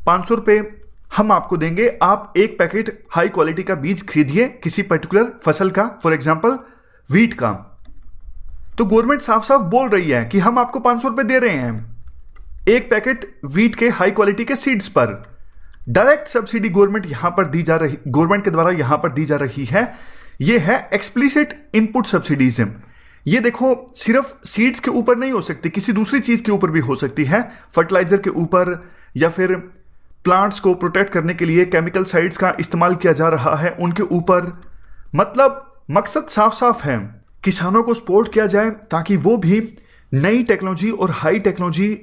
500 रुपये हम आपको देंगे, आप एक पैकेट हाई क्वालिटी का बीज खरीदिए किसी पर्टिकुलर फसल का, फॉर एग्जांपल वीट का। तो गवर्नमेंट साफ साफ बोल रही है कि हम आपको 500 रुपये दे रहे हैं एक पैकेट वीट के हाई क्वालिटी के सीड्स पर। डायरेक्ट सब्सिडी गवर्नमेंट के द्वारा यहां पर दी जा रही है। यह है एक्सप्लिसिट इनपुट सब्सिडीज। ये देखो सिर्फ सीड्स के ऊपर नहीं हो सकती, किसी दूसरी चीज के ऊपर भी हो सकती है, फर्टिलाइजर के ऊपर, या फिर प्लांट्स को प्रोटेक्ट करने के लिए केमिकल साइड्स का इस्तेमाल किया जा रहा है उनके ऊपर। मतलब मकसद साफ साफ है, किसानों को सपोर्ट किया जाए ताकि वो भी नई टेक्नोलॉजी और हाई टेक्नोलॉजी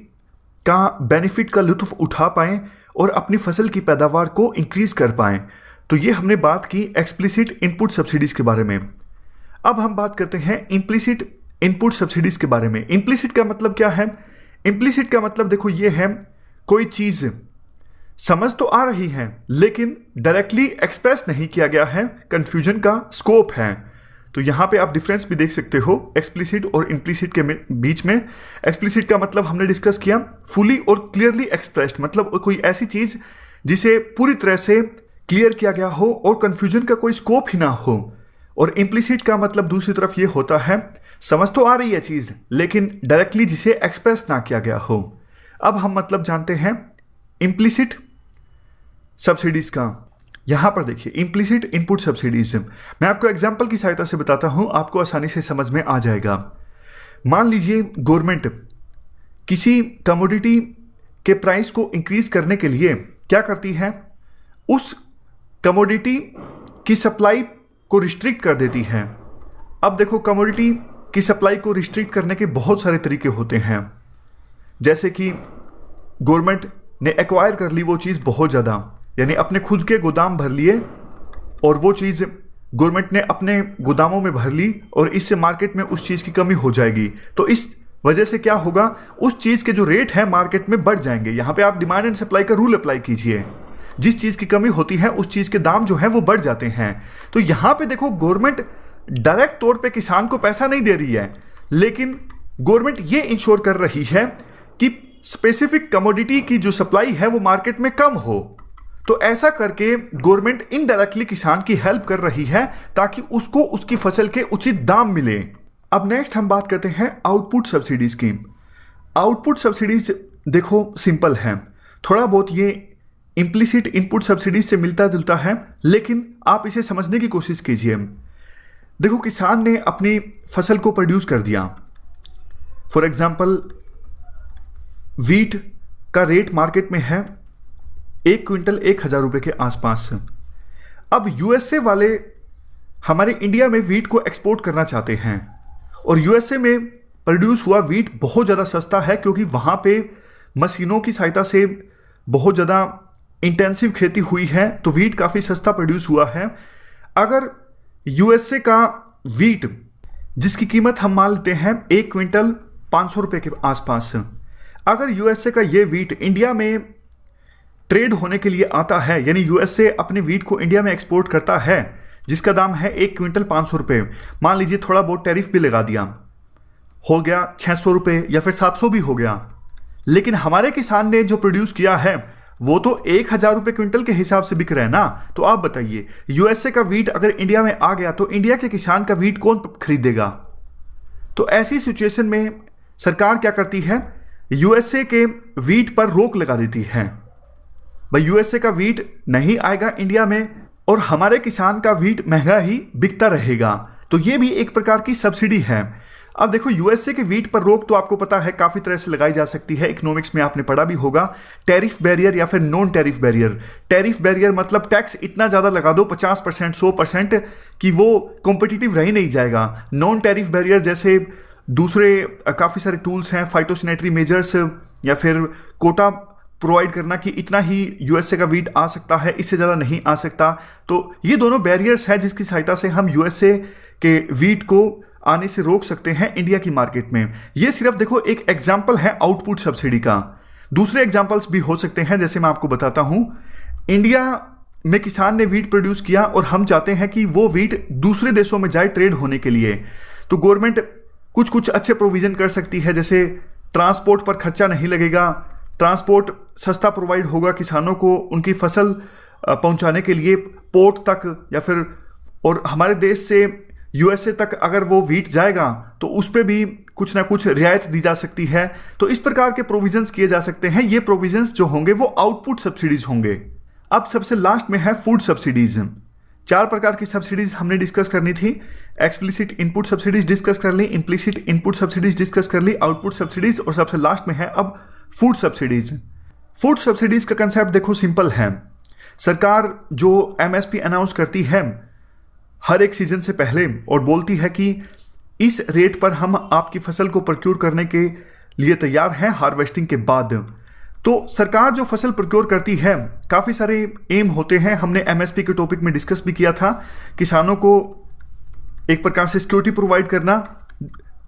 का बेनिफिट का लुत्फ उठा पाएं और अपनी फसल की पैदावार को इंक्रीज कर पाएं। तो ये हमने बात की एक्सप्लिसिट इनपुट सब्सिडीज के बारे में। अब हम बात करते हैं इम्प्लिसिट इनपुट सब्सिडीज के बारे में। इम्प्लिसिट का मतलब क्या है? इम्प्लिसिट का मतलब देखो ये है, कोई चीज समझ तो आ रही है लेकिन डायरेक्टली एक्सप्रेस नहीं किया गया है, कंफ्यूजन का स्कोप है। तो यहां पे आप डिफरेंस भी देख सकते हो एक्सप्लिसिट और इम्प्लिसिट के बीच में। एक्सप्लिसिट का मतलब हमने डिस्कस किया फुली और क्लियरली एक्सप्रेस्ड, मतलब कोई ऐसी चीज जिसे पूरी तरह से क्लियर किया गया हो और कंफ्यूजन का कोई स्कोप ही ना हो। और इम्प्लिसिट का मतलब दूसरी तरफ ये होता है, समझ तो आ रही है चीज लेकिन डायरेक्टली जिसे एक्सप्रेस ना किया गया हो। अब हम मतलब जानते हैं इम्प्लिसिट सब्सिडीज का। यहां पर देखिए इम्प्लिसिट इनपुट सब्सिडीज, मैं आपको एग्जांपल की सहायता से बताता हूं, आपको आसानी से समझ में आ जाएगा। मान लीजिए गवर्नमेंट किसी कमोडिटी के प्राइस को इंक्रीज करने के लिए क्या करती है, उस कमोडिटी की सप्लाई को रिस्ट्रिक्ट कर देती है। अब देखो कमोडिटी की सप्लाई को रिस्ट्रिक्ट करने के बहुत सारे तरीके होते हैं, जैसे कि गवर्नमेंट ने एक्वायर कर ली वो चीज़ बहुत ज़्यादा, यानी अपने खुद के गोदाम भर लिए और वो चीज़ गवर्नमेंट ने अपने गोदामों में भर ली और इससे मार्केट में उस चीज़ की कमी हो जाएगी। तो इस वजह से क्या होगा, उस चीज़ के जो रेट है मार्केट में बढ़ जाएंगे। यहाँ पे आप डिमांड एंड सप्लाई का रूल अप्लाई कीजिए, जिस चीज़ की कमी होती है उस चीज़ के दाम जो है वो बढ़ जाते हैं। तो यहाँ पे देखो गवर्नमेंट डायरेक्ट तौर पे किसान को पैसा नहीं दे रही है, लेकिन गवर्नमेंट ये इंश्योर कर रही है कि स्पेसिफिक कमोडिटी की जो सप्लाई है वो मार्केट में कम हो। तो ऐसा करके गवर्नमेंट इनडायरेक्टली किसान की हेल्प कर रही है ताकि उसको उसकी फसल के उचित दाम मिले। अब नेक्स्ट हम बात करते हैं output subsidy scheme. Output subsidies देखो सिंपल है, थोड़ा बहुत ये इम्प्लिसिट इनपुट सब्सिडीज से मिलता जुलता है, लेकिन आप इसे समझने की कोशिश कीजिए। देखो किसान ने अपनी फसल को प्रोड्यूस कर दिया, फॉर एग्जाम्पल वीट का रेट मार्केट में है 1 क्विंटल 1000 रुपये के आसपास। अब यूएसए वाले हमारे इंडिया में वीट को एक्सपोर्ट करना चाहते हैं और यूएसए में प्रोड्यूस हुआ वीट बहुत ज़्यादा सस्ता है, क्योंकि वहाँ पे मशीनों की सहायता से बहुत ज़्यादा इंटेंसिव खेती हुई है, तो वीट काफ़ी सस्ता प्रोड्यूस हुआ है। अगर यूएसए का वीट जिसकी कीमत हम मान लेते हैं 1 क्विंटल 500 रुपये के आसपास, अगर यूएसए का ये वीट इंडिया में ट्रेड होने के लिए आता है, यानी यूएसए अपने वीट को इंडिया में एक्सपोर्ट करता है जिसका दाम है 1 क्विंटल 500 रुपये, मान लीजिए थोड़ा बहुत टैरिफ भी लगा दिया, हो गया 600 रुपये या फिर 700 भी हो गया, लेकिन हमारे किसान ने जो प्रोड्यूस किया है वो तो 1000 रुपये क्विंटल के हिसाब से बिक रहा है ना। तो आप बताइए यूएसए का वीट अगर इंडिया में आ गया तो इंडिया के किसान का वीट कौन खरीदेगा? तो ऐसी सिचुएशन में सरकार क्या करती है, यूएसए के वीट पर रोक लगा देती है। भाई यूएसए का वीट नहीं आएगा इंडिया में और हमारे किसान का वीट महंगा ही बिकता रहेगा। तो ये भी एक प्रकार की सब्सिडी है। अब देखो यूएसए के वीट पर रोक तो आपको पता है काफ़ी तरह से लगाई जा सकती है, इकोनॉमिक्स में आपने पढ़ा भी होगा, टैरिफ बैरियर या फिर non tariff barrier. Tariff barrier मतलब टैक्स इतना ज़्यादा लगा दो 50% 100% कि वो कॉम्पिटिटिव रह ही नहीं जाएगा। नॉन टैरिफ बैरियर जैसे दूसरे काफ़ी सारे टूल्स हैं, फाइटोसैनिटरी मेजर्स या फिर कोटा प्रोवाइड करना कि इतना ही यूएसए का वीट आ सकता है, इससे ज़्यादा नहीं आ सकता। तो ये दोनों बैरियर्स हैं जिसकी सहायता से हम यूएसए के वीट को आने से रोक सकते हैं इंडिया की मार्केट में। ये सिर्फ देखो एक एग्जाम्पल है आउटपुट सब्सिडी का। दूसरे एग्जाम्पल्स भी हो सकते हैं, जैसे मैं आपको बताता हूं, इंडिया में किसान ने वीट प्रोड्यूस किया और हम चाहते हैं कि वो वीट दूसरे देशों में जाए ट्रेड होने के लिए। तो गवर्नमेंट कुछ कुछ अच्छे प्रोविजन कर सकती है, जैसे ट्रांसपोर्ट पर खर्चा नहीं लगेगा, ट्रांसपोर्ट सस्ता प्रोवाइड होगा किसानों को उनकी फसल पहुंचाने के लिए पोर्ट तक, या फिर और हमारे देश से यूएसए तक अगर वो वीट जाएगा तो उस पर भी कुछ ना कुछ रियायत दी जा सकती है। तो इस प्रकार के प्रोविजंस किए जा सकते हैं। ये प्रोविजंस जो होंगे वो आउटपुट सब्सिडीज होंगे। अब सबसे लास्ट में है फूड सब्सिडीज। 4 प्रकार की सब्सिडीज हमने डिस्कस करनी थी। एक्सप्लिसिट इनपुट सब्सिडीज डिस्कस कर ली, इम्प्लिसिट इनपुट सब्सिडीज डिस्कस कर ली, आउटपुट सब्सिडीज, और सबसे लास्ट में है अब फूड सब्सिडीज। फूड सब्सिडीज का कंसेप्ट देखो सिंपल है। सरकार जो एमएसपी अनाउंस करती है हर एक सीजन से पहले और बोलती है कि इस रेट पर हम आपकी फसल को प्रोक्योर करने के लिए तैयार हैं हार्वेस्टिंग के बाद। तो सरकार जो फसल प्रोक्योर करती है, काफ़ी सारे एम होते हैं। हमने एमएसपी के टॉपिक में डिस्कस भी किया था, किसानों को एक प्रकार से सिक्योरिटी प्रोवाइड करना।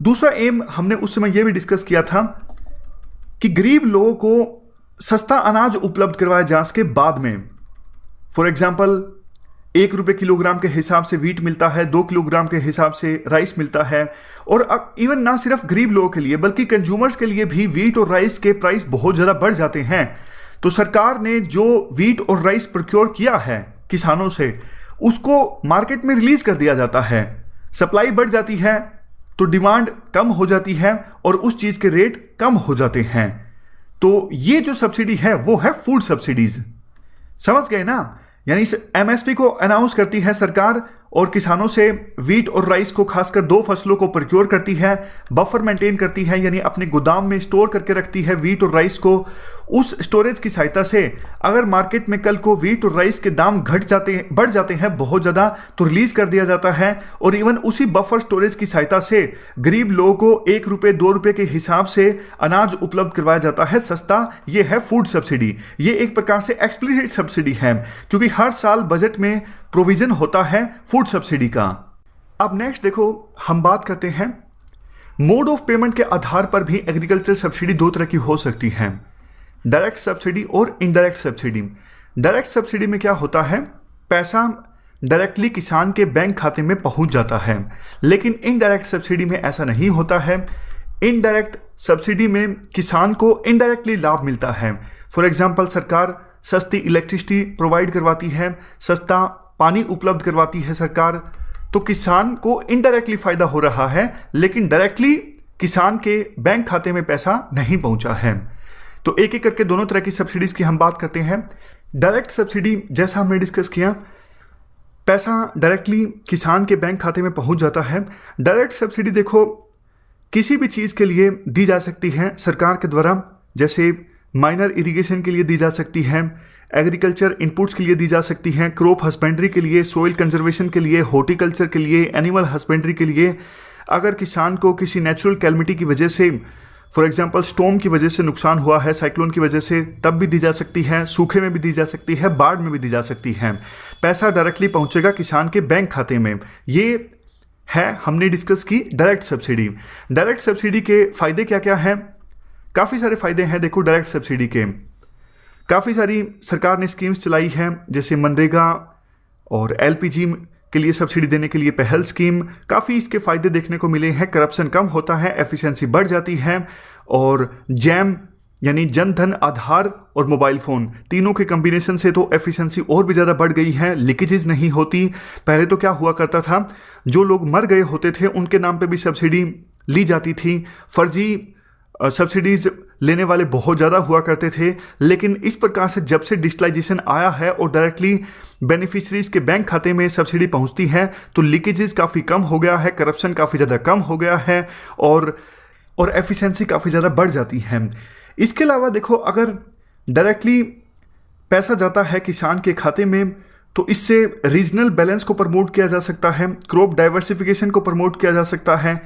दूसरा एम हमने उस समय यह भी डिस्कस किया था कि गरीब लोगों को सस्ता अनाज उपलब्ध करवाया जा सके बाद में। फॉर एग्जाम्पल 1 रुपये किलोग्राम के हिसाब से वीट मिलता है, 2 किलोग्राम के हिसाब से राइस मिलता है। और अब इवन ना सिर्फ गरीब लोगों के लिए बल्कि कंज्यूमर्स के लिए भी वीट और राइस के प्राइस बहुत ज़्यादा बढ़ जाते हैं। तो सरकार ने जो वीट और राइस प्रोक्योर किया है किसानों से, उसको मार्केट में रिलीज कर दिया जाता है। सप्लाई बढ़ जाती है तो डिमांड कम हो जाती है और उस चीज़ के रेट कम हो जाते हैं। तो ये जो सब्सिडी है वो है फूड सब्सिडीज। समझ गए ना? यानी इस एमएसपी को अनाउंस करती है सरकार और किसानों से वीट और राइस को खासकर 2 फसलों को प्रोक्योर करती है, बफर मेंटेन करती है, यानी अपने गोदाम में स्टोर करके रखती है वीट और राइस को। उस स्टोरेज की सहायता से अगर मार्केट में कल को वीट और राइस के दाम बढ़ जाते हैं बहुत ज़्यादा, तो रिलीज कर दिया जाता है। और इवन उसी बफर स्टोरेज की सहायता से गरीब लोगों को 1 रुपये 2 रुपये के हिसाब से अनाज उपलब्ध करवाया जाता है सस्ता। ये है फूड सब्सिडी। ये एक प्रकार से एक्सप्लिसिट सब्सिडी है, क्योंकि हर साल बजट में प्रोविजन होता है फूड सब्सिडी का। अब नेक्स्ट देखो, हम बात करते हैं मोड ऑफ पेमेंट के आधार पर भी एग्रीकल्चर सब्सिडी 2 तरह की हो सकती है, डायरेक्ट सब्सिडी और इनडायरेक्ट सब्सिडी। डायरेक्ट सब्सिडी में क्या होता है, पैसा डायरेक्टली किसान के बैंक खाते में पहुंच जाता है। लेकिन इनडायरेक्ट सब्सिडी में ऐसा नहीं होता है। इनडायरेक्ट सब्सिडी में किसान को इनडायरेक्टली लाभ मिलता है। फॉर एग्जाम्पल, सरकार सस्ती इलेक्ट्रिसिटी प्रोवाइड करवाती है, सस्ता पानी उपलब्ध करवाती है सरकार, तो किसान को इनडायरेक्टली फायदा हो रहा है, लेकिन डायरेक्टली किसान के बैंक खाते में पैसा नहीं पहुंचा है। तो एक एक करके दोनों तरह की सब्सिडीज की हम बात करते हैं। डायरेक्ट सब्सिडी, जैसा हमने डिस्कस किया, पैसा डायरेक्टली किसान के बैंक खाते में पहुंच जाता है। डायरेक्ट सब्सिडी देखो किसी भी चीज़ के लिए दी जा सकती है सरकार के द्वारा, जैसे माइनर इरिगेशन के लिए दी जा सकती है, एग्रीकल्चर इनपुट्स के लिए दी जा सकती हैं, क्रॉप हस्बेंड्री के लिए, सोइल कंजर्वेशन के लिए, हॉर्टिकल्चर के लिए, एनिमल हस्बेंड्री के लिए। अगर किसान को किसी नेचुरल कैलमिटी की वजह से, फॉर एग्जांपल स्टॉर्म की वजह से नुकसान हुआ है, साइक्लोन की वजह से, तब भी दी जा सकती है, सूखे में भी दी जा सकती है, बाढ़ में भी दी जा सकती है। पैसा डायरेक्टली पहुंचेगा किसान के बैंक खाते में। ये है हमने डिस्कस की डायरेक्ट सब्सिडी। डायरेक्ट सब्सिडी के फ़ायदे क्या क्या हैं? काफ़ी सारे फ़ायदे हैं। देखो, डायरेक्ट सब्सिडी के काफ़ी सारी सरकार ने स्कीम्स चलाई हैं, जैसे मनरेगा और एलपीजी के लिए सब्सिडी देने के लिए पहल स्कीम। काफ़ी इसके फ़ायदे देखने को मिले हैं। करप्शन कम होता है, एफिशिएंसी बढ़ जाती है, और जैम यानी जन धन आधार और मोबाइल फ़ोन, तीनों के कम्बिनेशन से तो एफिशिएंसी और भी ज़्यादा बढ़ गई है। लीकेजेस नहीं होती। पहले तो क्या हुआ करता था, जो लोग मर गए होते थे उनके नाम पे भी सब्सिडी ली जाती थी। फर्जी सब्सिडीज़ लेने वाले बहुत ज़्यादा हुआ करते थे। लेकिन इस प्रकार से जब से डिजिटलाइजेशन आया है और डायरेक्टली बेनिफिशरीज़ के बैंक खाते में सब्सिडी पहुंचती है, तो लीकेजेस काफ़ी कम हो गया है, करप्शन काफ़ी ज़्यादा कम हो गया है, और एफिशिएंसी काफ़ी ज़्यादा बढ़ जाती है। इसके अलावा देखो, अगर डायरेक्टली पैसा जाता है किसान के खाते में, तो इससे रीजनल बैलेंस को प्रमोट किया जा सकता है, क्रॉप डाइवर्सिफिकेशन को प्रमोट किया जा सकता है,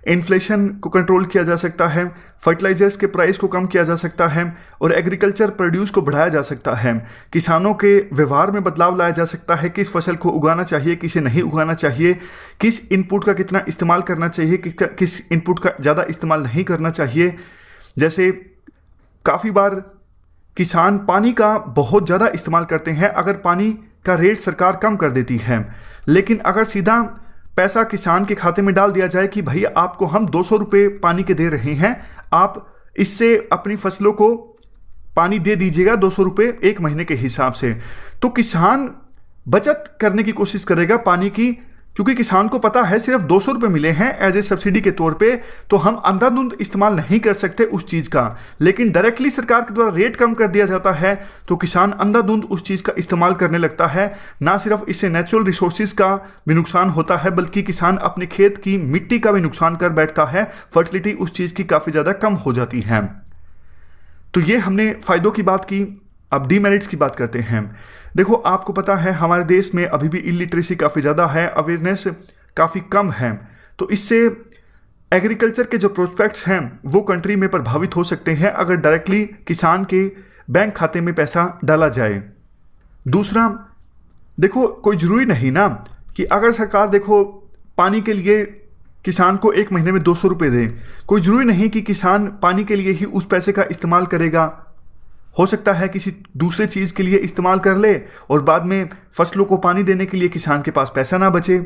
इन्फ्लेशन को कंट्रोल किया जा सकता है, फर्टिलाइजर्स के प्राइस को कम किया जा सकता है, और एग्रीकल्चर प्रोड्यूस को बढ़ाया जा सकता है। किसानों के व्यवहार में बदलाव लाया जा सकता है, किस फसल को उगाना चाहिए, किसे नहीं उगाना चाहिए, किस इनपुट का कितना इस्तेमाल करना चाहिए, किस इनपुट का ज़्यादा इस्तेमाल नहीं करना चाहिए। जैसे काफ़ी बार किसान पानी का बहुत ज़्यादा इस्तेमाल करते हैं, अगर पानी का रेट सरकार कम कर देती है, लेकिन अगर सीधा पैसा किसान के खाते में डाल दिया जाए कि भैया आपको हम 200 रुपये पानी के दे रहे हैं, आप इससे अपनी फसलों को पानी दे दीजिएगा 200 रुपये 1 महीने के हिसाब से, तो किसान बचत करने की कोशिश करेगा पानी की, क्योंकि किसान को पता है सिर्फ 200 रुपये मिले हैं एज ए सब्सिडी के तौर पे, तो हम अंधाधुंध इस्तेमाल नहीं कर सकते उस चीज़ का। लेकिन डायरेक्टली सरकार के द्वारा रेट कम कर दिया जाता है तो किसान अंधाधुंध उस चीज़ का इस्तेमाल करने लगता है। ना सिर्फ इससे नेचुरल रिसोर्सेज का भी नुकसान होता है, बल्कि किसान अपने खेत की मिट्टी का भी नुकसान कर बैठता है। फर्टिलिटी उस चीज़ की काफ़ी ज़्यादा कम हो जाती है। तो ये हमने फ़ायदों की बात की। अब डीमेरिट्स की बात करते हैं। देखो, आपको पता है हमारे देश में अभी भी इलिटरेसी काफ़ी ज़्यादा है, अवेयरनेस काफ़ी कम है। तो इससे एग्रीकल्चर के जो प्रोस्पेक्ट्स हैं वो कंट्री में प्रभावित हो सकते हैं अगर डायरेक्टली किसान के बैंक खाते में पैसा डाला जाए। दूसरा, देखो कोई ज़रूरी नहीं ना कि अगर सरकार देखो पानी के लिए किसान को एक महीने में 200 रुपये दे, कोई ज़रूरी नहीं कि किसान पानी के लिए ही उस पैसे का इस्तेमाल करेगा। हो सकता है किसी दूसरे चीज़ के लिए इस्तेमाल कर ले और बाद में फसलों को पानी देने के लिए किसान के पास पैसा ना बचे।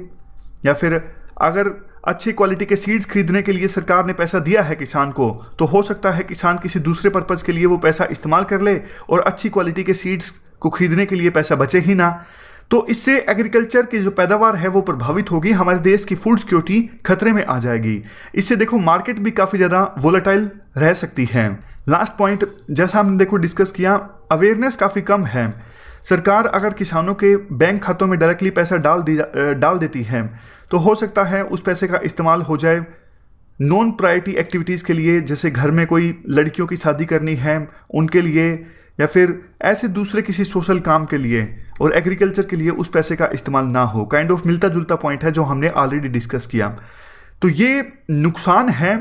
या फिर अगर अच्छी क्वालिटी के सीड्स खरीदने के लिए सरकार ने पैसा दिया है किसान को, तो हो सकता है किसान किसी दूसरे पर्पज़ के लिए वो पैसा इस्तेमाल कर ले और अच्छी क्वालिटी के सीड्स को खरीदने के लिए पैसा बचे ही ना। तो इससे एग्रीकल्चर की जो पैदावार है वो प्रभावित होगी, हमारे देश की फूड सिक्योरिटी खतरे में आ जाएगी। इससे देखो मार्केट भी काफ़ी ज़्यादा वोलेटाइल रह सकती है। लास्ट पॉइंट, जैसा हमने देखो डिस्कस किया, अवेयरनेस काफ़ी कम है। सरकार अगर किसानों के बैंक खातों में डायरेक्टली पैसा डाल देती है तो हो सकता है उस पैसे का इस्तेमाल हो जाए नॉन प्रायोरिटी एक्टिविटीज़ के लिए, जैसे घर में कोई लड़कियों की शादी करनी है उनके लिए, या फिर ऐसे दूसरे किसी सोशल काम के लिए, और एग्रीकल्चर के लिए उस पैसे का इस्तेमाल ना हो। काइंड ऑफ मिलता जुलता पॉइंट है जो हमने ऑलरेडी डिस्कस किया। तो ये नुकसान है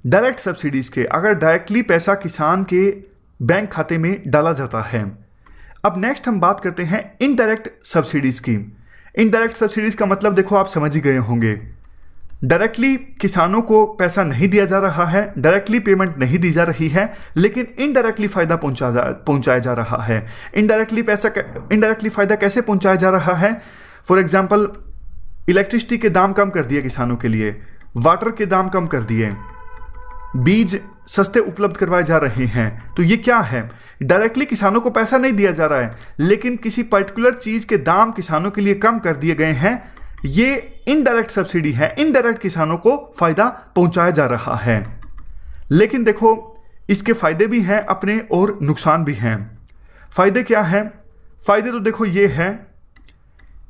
डायरेक्ट सब्सिडीज़ के, अगर डायरेक्टली पैसा किसान के बैंक खाते में डाला जाता है। अब नेक्स्ट हम बात करते हैं इनडायरेक्ट सब्सिडीज़ की। इनडायरेक्ट सब्सिडीज़ का मतलब देखो आप समझ ही गए होंगे। डायरेक्टली किसानों को पैसा नहीं दिया जा रहा है, डायरेक्टली पेमेंट नहीं दी जा रही है, लेकिन इनडायरेक्टली फ़ायदा पहुंचाया जा रहा है। इनडायरेक्टली फ़ायदा कैसे पहुंचाया जा रहा है? फॉर एग्जांपल, इलेक्ट्रिसिटी के दाम कम कर दिए किसानों के लिए, वाटर के दाम कम कर दिए, बीज सस्ते उपलब्ध करवाए जा रहे हैं। तो ये क्या है? डायरेक्टली किसानों को पैसा नहीं दिया जा रहा है, लेकिन किसी पर्टिकुलर चीज़ के दाम किसानों के लिए कम कर दिए गए हैं। ये इनडायरेक्ट सब्सिडी है, इनडायरेक्ट किसानों को फायदा पहुंचाया जा रहा है। लेकिन देखो इसके फायदे भी हैं अपने और नुकसान भी हैं। फायदे क्या हैं? फायदे तो देखो ये है,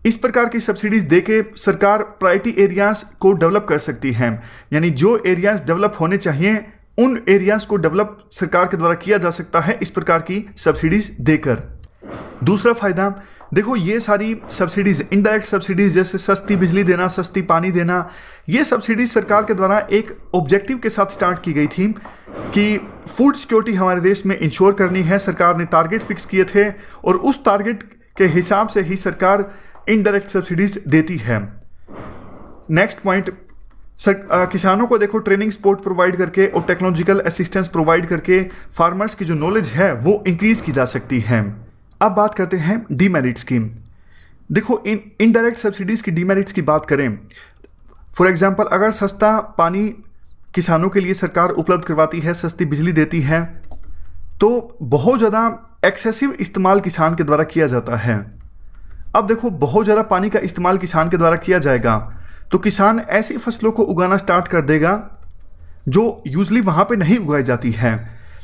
इस प्रकार की सब्सिडीज देके सरकार प्रायोरिटी एरियाज को डेवलप कर सकती है, यानी जो एरियाज डेवलप होने चाहिए उन एरियाज को डेवलप सरकार के द्वारा किया जा सकता है इस प्रकार की सब्सिडीज देकर। दूसरा फायदा देखो, ये सारी सब्सिडीज, इनडायरेक्ट सब्सिडीज जैसे सस्ती बिजली देना, सस्ती पानी देना, ये सब्सिडीज सरकार के द्वारा एक ऑब्जेक्टिव के साथ स्टार्ट की गई थी कि फूड सिक्योरिटी हमारे देश में इंश्योर करनी है। सरकार ने टारगेट फिक्स किए थे और उस टारगेट के हिसाब से ही सरकार इनडायरेक्ट सब्सिडीज देती है। नेक्स्ट पॉइंट, किसानों को देखो ट्रेनिंग सपोर्ट प्रोवाइड करके और टेक्नोलॉजिकल असिस्टेंस प्रोवाइड करके फार्मर्स की जो नॉलेज है वो इंक्रीज की जा सकती है। अब बात करते हैं डीमेरिट्स की। देखो इनडायरेक्ट सब्सिडीज़ की डीमेरिट्स की बात करें, फॉर एग्जांपल अगर सस्ता पानी किसानों के लिए सरकार उपलब्ध करवाती है, सस्ती बिजली देती है, तो बहुत ज़्यादा एक्सेसिव इस्तेमाल किसान के द्वारा किया जाता है। अब देखो बहुत ज़्यादा पानी का इस्तेमाल किसान के द्वारा किया जाएगा तो किसान ऐसी फसलों को उगाना स्टार्ट कर देगा जो यूजली वहाँ पे नहीं उगाई जाती है।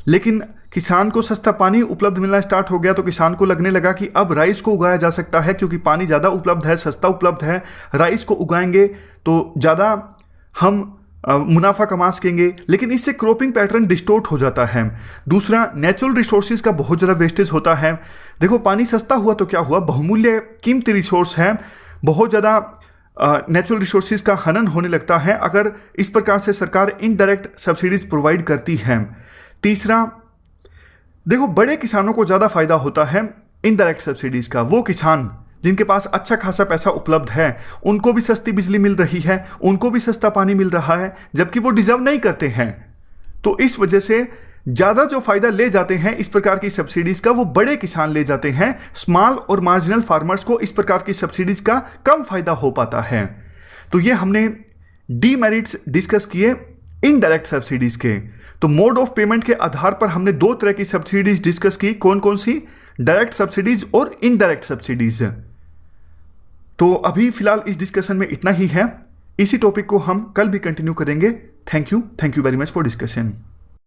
लेकिन किसान को सस्ता पानी उपलब्ध मिलना स्टार्ट हो गया तो किसान को लगने लगा कि अब राइस को उगाया जा सकता है, क्योंकि पानी ज़्यादा उपलब्ध है, सस्ता उपलब्ध है, राइस को उगाएंगे तो ज़्यादा हम मुनाफा कमा सकेंगे। लेकिन इससे क्रॉपिंग पैटर्न डिस्टोर्ट हो जाता है। दूसरा, नेचुरल रिसोर्सेज का बहुत ज़्यादा वेस्टेज होता है। देखो पानी सस्ता हुआ तो क्या हुआ, बहुमूल्य कीमती रिसोर्स है, बहुत ज़्यादा नेचुरल रिसोर्सेज का हनन होने लगता है अगर इस प्रकार से सरकार इनडायरेक्ट सब्सिडीज प्रोवाइड करती है। तीसरा, देखो बड़े किसानों को ज़्यादा फायदा होता है इनडायरेक्ट सब्सिडीज़ का। वो किसान जिनके पास अच्छा खासा पैसा उपलब्ध है, उनको भी सस्ती बिजली मिल रही है, उनको भी सस्ता पानी मिल रहा है, जबकि वो डिजर्व नहीं करते हैं। तो इस वजह से ज़्यादा जो फ़ायदा ले जाते हैं इस प्रकार की सब्सिडीज़ का वो बड़े किसान ले जाते हैं। स्मॉल और मार्जिनल फार्मर्स को इस प्रकार की सब्सिडीज़ का कम फ़ायदा हो पाता है। तो ये हमने डीमेरिट्स डिस्कस किए इनडायरेक्ट सब्सिडीज़ के। तो मोड ऑफ पेमेंट के आधार पर हमने दो तरह की सब्सिडीज़ डिस्कस की, कौन कौन सी? डायरेक्ट सब्सिडीज़ और इनडायरेक्ट सब्सिडीज़। तो अभी फिलहाल इस डिस्कशन में इतना ही है। इसी टॉपिक को हम कल भी कंटिन्यू करेंगे। Thank you very much for discussion.